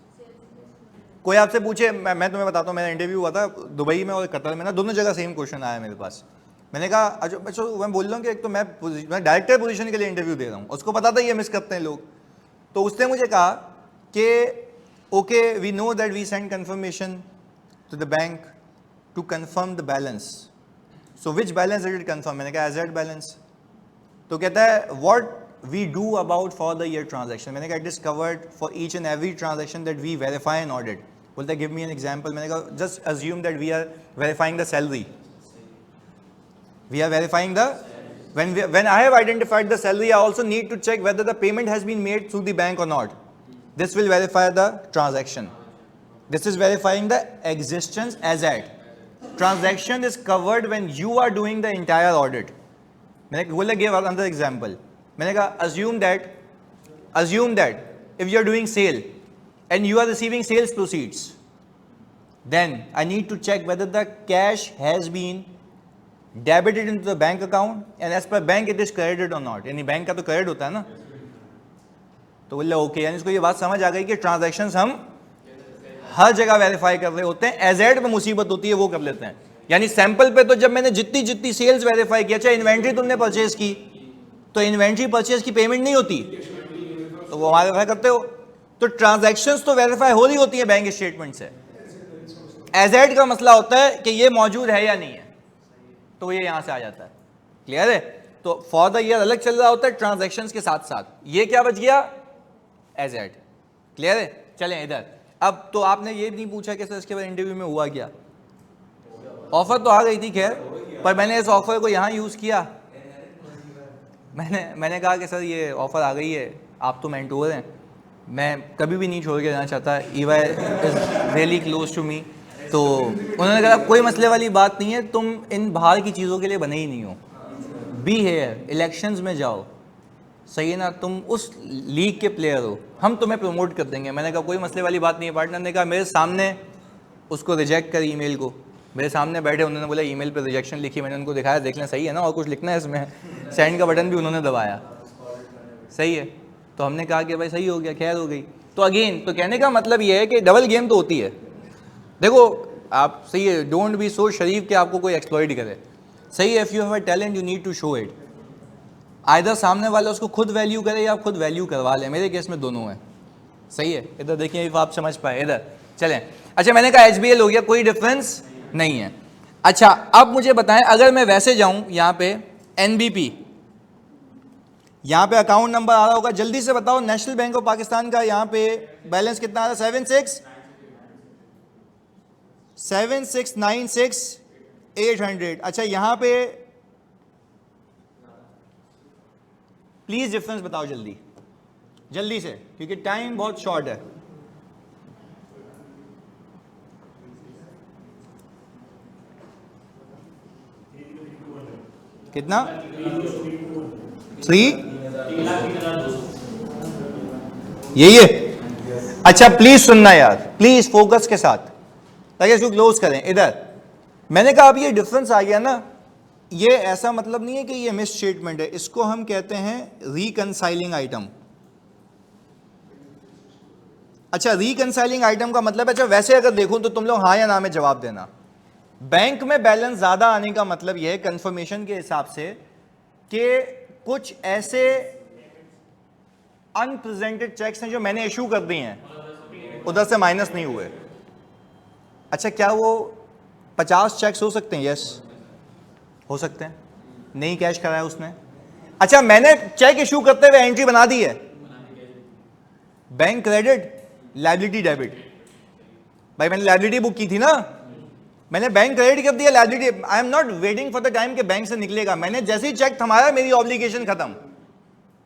कोई आपसे पूछे, मैं तुम्हें बताता हूँ, मेरा इंटरव्यू हुआ था दुबई में और कतर में ना, दोनों जगह सेम क्वेश्चन आया मेरे पास। मैंने कहा अच्छा, मैं बोल रहा हूँ कि एक तो मैं डायरेक्टर पोजीशन के लिए इंटरव्यू दे रहा हूँ, उसको पता था ये मिस करते हैं लोग, तो उसने मुझे कहा कि okay we know that we send confirmation to the bank to confirm the balance, so which balance did it confirm? मैंने कहा एजेड बैलेंस। तो कहता है what we do about for the year transaction? मैंने कहा it is covered for each and every transaction that we verify and audit. बोलता है give me an example. मैंने कहा just assume that we are verifying the salary, we are verifying the when I have identified the salary, I also need to check whether the payment has been made through the bank or not. This will verify the transaction. This is verifying the existence as at. Transaction is covered when you are doing the entire audit. मैंने give another example. मैंने कहा assume that if you are doing sale and you are receiving sales proceeds, then I need to check whether the cash has been debited into the bank account and as per bank it is credited or not. यानी bank का तो credit होता है ना, तो बोले okay, यानी इसको ये बात समझ आ गई कि ट्रांजैक्शंस हम हर जगह वेरीफाई कर रहे होते हैं, एजेड पे मुसीबत होती है वो कर लेते हैं। यानी सैंपल पे तो जब मैंने जितनी सेल्स वेरीफाई किया, चाहे इन्वेंट्री तुमने परचेज की तो इन्वेंट्री परचेज की पेमेंट नहीं होती, तो वो हमारे वेरीफाई करते हो। तो ट्रांजैक्शंस तो वेरीफाई हो रही होती है बैंक स्टेटमेंट से, एजेड का मसला होता है कि ये मौजूद है या नहीं है, तो ये यहां से आ जाता है। क्लियर है? तो फॉर द ईयर अलग चल रहा होता है ट्रांजैक्शंस के साथ साथ, ये क्या बच गया? एजेड। क्लियर है? चलें इधर। अब तो आपने ये नहीं पूछा कि सर इसके बाद इंटरव्यू में हुआ क्या? ऑफर तो आ गई थी खैर, पर मैंने इस ऑफर को यहाँ यूज़ किया। मैंने कहा कि सर ये ऑफर आ गई है, आप तो मेंटोर हैं, मैं कभी भी नहीं छोड़ के जाना चाहता, EY is really close to me. तो उन्होंने कहा कोई मसले वाली बात नहीं है, तुम इन बाहर की चीज़ों के लिए बने ही नहीं हो, बी हेयर, इलेक्शंस में जाओ, सही है ना, तुम उस लीग के प्लेयर हो, हम तुम्हें प्रमोट कर देंगे। मैंने कहा कोई मसले वाली बात नहीं है। पार्टनर ने कहा मेरे सामने उसको रिजेक्ट कर ईमेल को, मेरे सामने बैठे, उन्होंने बोला ईमेल पे रिजेक्शन लिखी, मैंने उनको दिखाया, देख लें सही है ना, और कुछ लिखना है इसमें, सेंड का बटन भी उन्होंने दबाया, सही है। तो हमने कहा कि भाई सही हो गया, खैर हो गई। तो अगेन तो कहने का मतलब ये है कि डबल गेम तो होती है। देखो आप सही है, डोंट बी सो शरीफ कि आपको कोई एक्सप्लॉइट करे, सही है। If you have a talent you need to show it, either सामने वाला उसको खुद वैल्यू करे या खुद वैल्यू करवा ले, मेरे केस में दोनों है, सही है। इधर देखिए इफ आप समझ पाए, इधर चलें। अच्छा मैंने कहा HBL हो गया, कोई डिफरेंस नहीं है। अच्छा अब मुझे बताएं, अगर मैं वैसे जाऊं यहाँ पे NBP, यहाँ पे अकाउंट नंबर आ रहा होगा, जल्दी से बताओ, नेशनल बैंक ऑफ पाकिस्तान का यहाँ पे बैलेंस कितना आ रहा है? 7696,800। अच्छा यहाँ पे प्लीज डिफरेंस बताओ जल्दी से, क्योंकि टाइम बहुत शॉर्ट है। कितना? 3 यही है? अच्छा प्लीज सुनना यार, प्लीज फोकस के साथ, ताकि इसको क्लोज करें। इधर मैंने कहा अब ये डिफरेंस आ गया ना, ये ऐसा मतलब नहीं है कि ये मिस स्टेटमेंट है, इसको हम कहते हैं रिकंसाइलिंग आइटम। अच्छा रिकंसाइलिंग आइटम का मतलब, अच्छा वैसे अगर देखूं तो तुम लोग हाँ या ना में जवाब देना। बैंक में बैलेंस ज्यादा आने का मतलब यह है कंफर्मेशन के हिसाब से कि कुछ ऐसे अनप्रेजेंटेड चेक्स हैं जो मैंने इशू कर दिए हैं, उधर से माइनस नहीं हुए। अच्छा क्या वो 50 चेक्स हो सकते हैं? यस हो सकते हैं, नहीं कैश कराया उसने। अच्छा मैंने चेक इशू करते हुए एंट्री बना दी है, बैंक क्रेडिट लायबिलिटी डेबिट, भाई मैंने लायबिलिटी बुक की थी ना, मैंने बैंक क्रेडिट कर दिया liability. I am not waiting for the time के बैंक से निकलेगा, मैंने जैसे ही चेक थमाया मेरी ऑब्लिगेशन खत्म।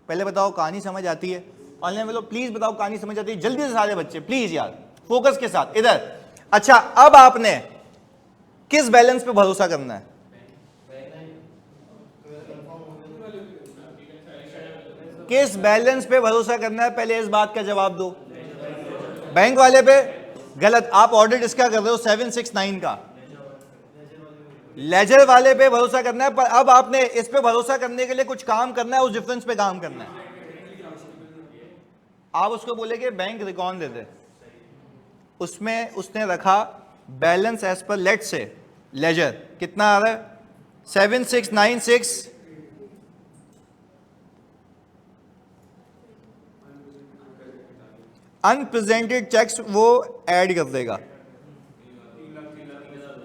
पहले बताओ कहानी समझ आती है? ऑनलाइन बोलो प्लीज बताओ कहानी समझ आती है, जल्दी से सारे बच्चे प्लीज यार फोकस के साथ इधर। अच्छा अब आपने किस बैलेंस पे भरोसा करना है? किस बैलेंस पे भरोसा करना है, पहले इस बात का जवाब दो। बैंक वाले पे? गलत, आप ऑडिट इसका कर रहे हो 769 का, लेजर वाले पे भरोसा करना है। पर अब आपने इस पे भरोसा करने के लिए कुछ काम करना है, उस डिफरेंस पे काम करना है। आप उसको बोले कि बैंक रिकॉर्ड दे दे, उसमें उसने रखा बैलेंस एज पर लेट से लेजर, कितना आ रहा है? 7696। अनप्रेजेंटेड चेक्स वो ऐड कर देगा,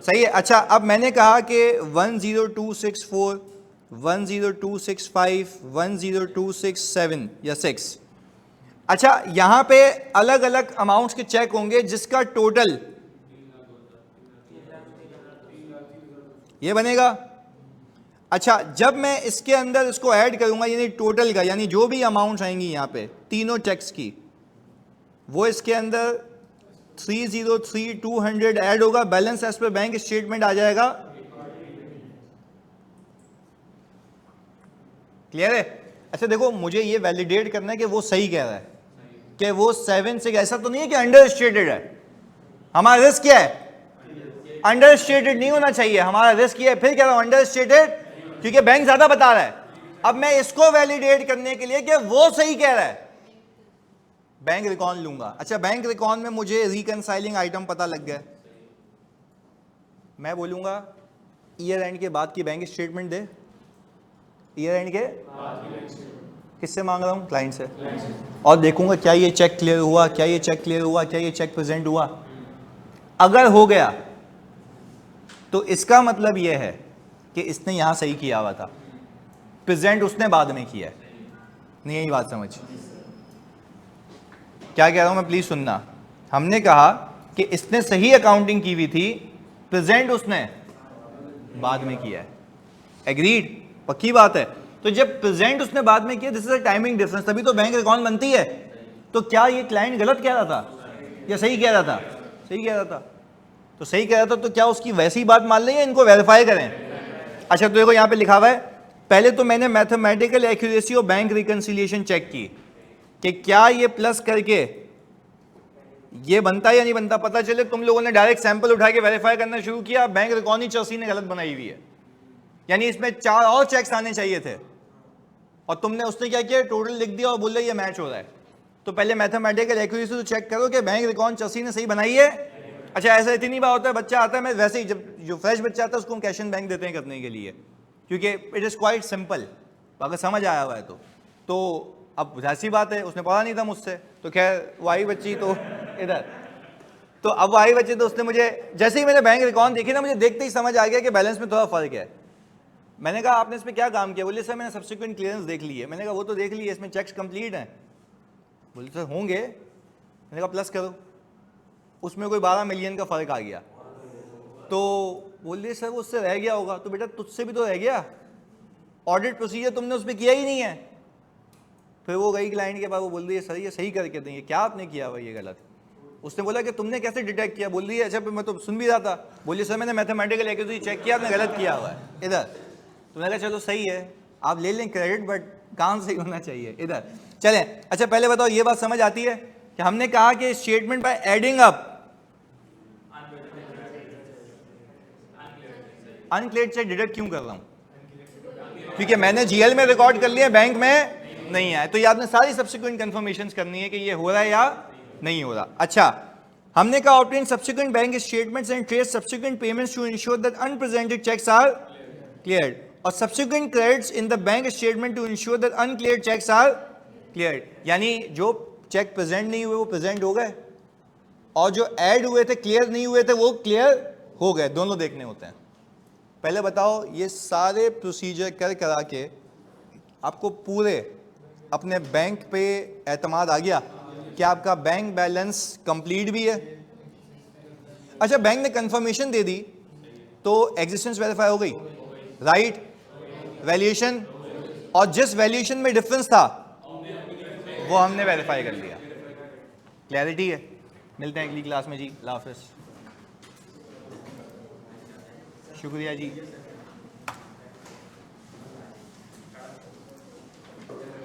सही है। अच्छा अब मैंने कहा कि 10264, 10265, 10267 या 6। अच्छा यहां पे अलग अलग अमाउंट्स के चेक होंगे जिसका टोटल ये बनेगा। अच्छा जब मैं इसके अंदर इसको ऐड करूंगा, यानी टोटल का, यानी जो भी अमाउंट्स आएंगी यहां पे तीनों चेक्स की, वो इसके अंदर 303,200 ऐड होगा, balance as per bank statement आ जाएगा। क्लियर है? अच्छा देखो, मुझे ये वैलिडेट करना है कि वो सही कह रहा है, कि वो 7 से ऐसा तो नहीं है कि अंडर स्टेटेड है। हमारा रिस्क क्या है? अंडर स्टेटेड नहीं होना चाहिए। हमारा रिस्क ये है, फिर कह रहा हूं अंडर स्टेटेड, क्योंकि बैंक ज्यादा बता रहा है। अब मैं इसको वैलिडेट करने के लिए कि वो सही कह रहा है, बैंक रिकॉन लूंगा। अच्छा, बैंक रिकॉन में मुझे रिकंसाइलिंग आइटम पता लग गया, मैं बोलूंगा ईयर एंड के बाद की bank statement they. Year and के किससे मांग रहा हूं? क्लाइंट से। और देखूंगा क्या ये चेक क्लियर हुआ, क्या ये चेक क्लियर हुआ, क्या ये चेक प्रेजेंट हुआ। अगर हो गया तो इसका मतलब यह है कि इसने यहां सही किया हुआ था, प्रेजेंट उसने बाद में किया है। नहीं, यही बात समझ क्या कह रहा हूं मैं, प्लीज सुनना। हमने कहा कि इसने सही अकाउंटिंग की हुई थी, प्रेजेंट उसने बाद में किया है। एग्रीड? पक्की बात है। तो जब प्रेजेंट उसने बाद में किया, this is a timing difference, तभी तो बैंक रिकॉन बनती है। तो क्या ये क्लाइंट गलत कह रहा था या सही कह रहा था? सही कह रहा था। तो सही कह रहा था, तो क्या उसकी वैसी बात मान लें या इनको वेरीफाई करें? अच्छा, तो देखो यहां पे लिखा हुआ है, पहले तो मैंने मैथमेटिकल एक्यूरेसी और बैंक रिकंसिलिएशन चेक की कि क्या ये प्लस करके ये बनता है या नहीं बनता। पता चले तुम लोगों ने डायरेक्ट सैंपल उठा के वेरीफाई करना शुरू किया, बैंक रिकॉन ही चौसी ने गलत बनाई हुई है, यानी इसमें 4 और चेक्स आने चाहिए थे, और तुमने उसने क्या किया, टोटल लिख दिया और बोल ये मैच हो रहा है। तो पहले मैथमेटिकल एक्यूरेसी तो चेक करो कि बैंक रिकॉन चौसी ने सही बनाई है। अच्छा, ऐसा इतनी बार होता है, बच्चा आता है, मैं वैसे ही जब जो फ्रेश बच्चा आता है उसको हम कैश एंड बैंक देते हैं करने के लिए, क्योंकि इट इज़ क्वाइट सिंपल, अगर समझ आया हुआ है तो अब ऐसी बात है, उसने पढ़ा नहीं था मुझसे, तो खैर वो आई बच्ची तो इधर, तो अब वो आई बच्ची तो उसने मुझे, जैसे ही मैंने बैंक रिकॉन देखी ना, मुझे देखते ही समझ आ गया कि बैलेंस में थोड़ा फर्क है। मैंने कहा आपने इसमें क्या काम किया? बोले सर मैंने सब्सिक्वेंट क्लियरेंस देख ली है। मैंने कहा वो तो देख ली है, इसमें चेक्स कंप्लीट हैं। बोले सर होंगे। मैंने कहा प्लस करो, उसमें कोई 12 मिलियन का फर्क आ गया। तो बोलिए सर वो उससे रह गया होगा। तो बेटा तुझसे भी तो रह गया, ऑडिट प्रोसीजर तुमने उस पर किया ही नहीं है। फिर वो गई क्लाइंट के पास, वो बोल रही है सर ये सही करके देंगे, क्या आपने किया हुआ ये गलत। उसने बोला कि तुमने कैसे डिटेक्ट किया? बोल रही है अच्छा मैं तो सुन भी रहा था। बोलिए सर मैंने मैथमेटिकल एक्यूरेसी चेक किया, आपने गलत किया हुआ है इधर। तो मैंने कहा चलो सही है, आप ले लें क्रेडिट, बट काम सही होना चाहिए इधर। चलें, अच्छा पहले बताओ ये बात समझ आती है कि हमने कहा कि statement by adding up uncleared cheque deduct क्यों कर रहा हूं? क्योंकि मैंने जीएल में रिकॉर्ड कर लिया, बैंक में नहीं आया। तो ये आपने सारी सब्सिक्वेंट कंफर्मेशंस करनी है कि ये हो रहा है या नहीं हो रहा। अच्छा, हमने कहा obtain subsequent bank statements and trace subsequent payments to ensure that unpresented cheques are cleared, और subsequent credits in the bank statement to ensure that uncleared cheques are cleared. यानी जो चेक प्रेजेंट नहीं हुए वो प्रेजेंट हो गए, और जो ऐड हुए थे क्लियर नहीं हुए थे वो क्लियर हो गए, दोनों देखने होते हैं। पहले बताओ ये सारे प्रोसीजर कर करा के आपको पूरे अपने बैंक पे एतमाद आ गया कि आपका बैंक बैलेंस कंप्लीट भी है। अच्छा, बैंक ने कंफर्मेशन दे दी तो एग्जिस्टेंस वेरीफाई हो गई, राइट? वैल्यूएशन, और जिस वैल्यूएशन में डिफरेंस था वो हमने वेरीफाई कर लिया। क्लैरिटी है? मिलते हैं अगली क्लास में जी, अल्लाह हाफ़िज़, शुक्रिया जी।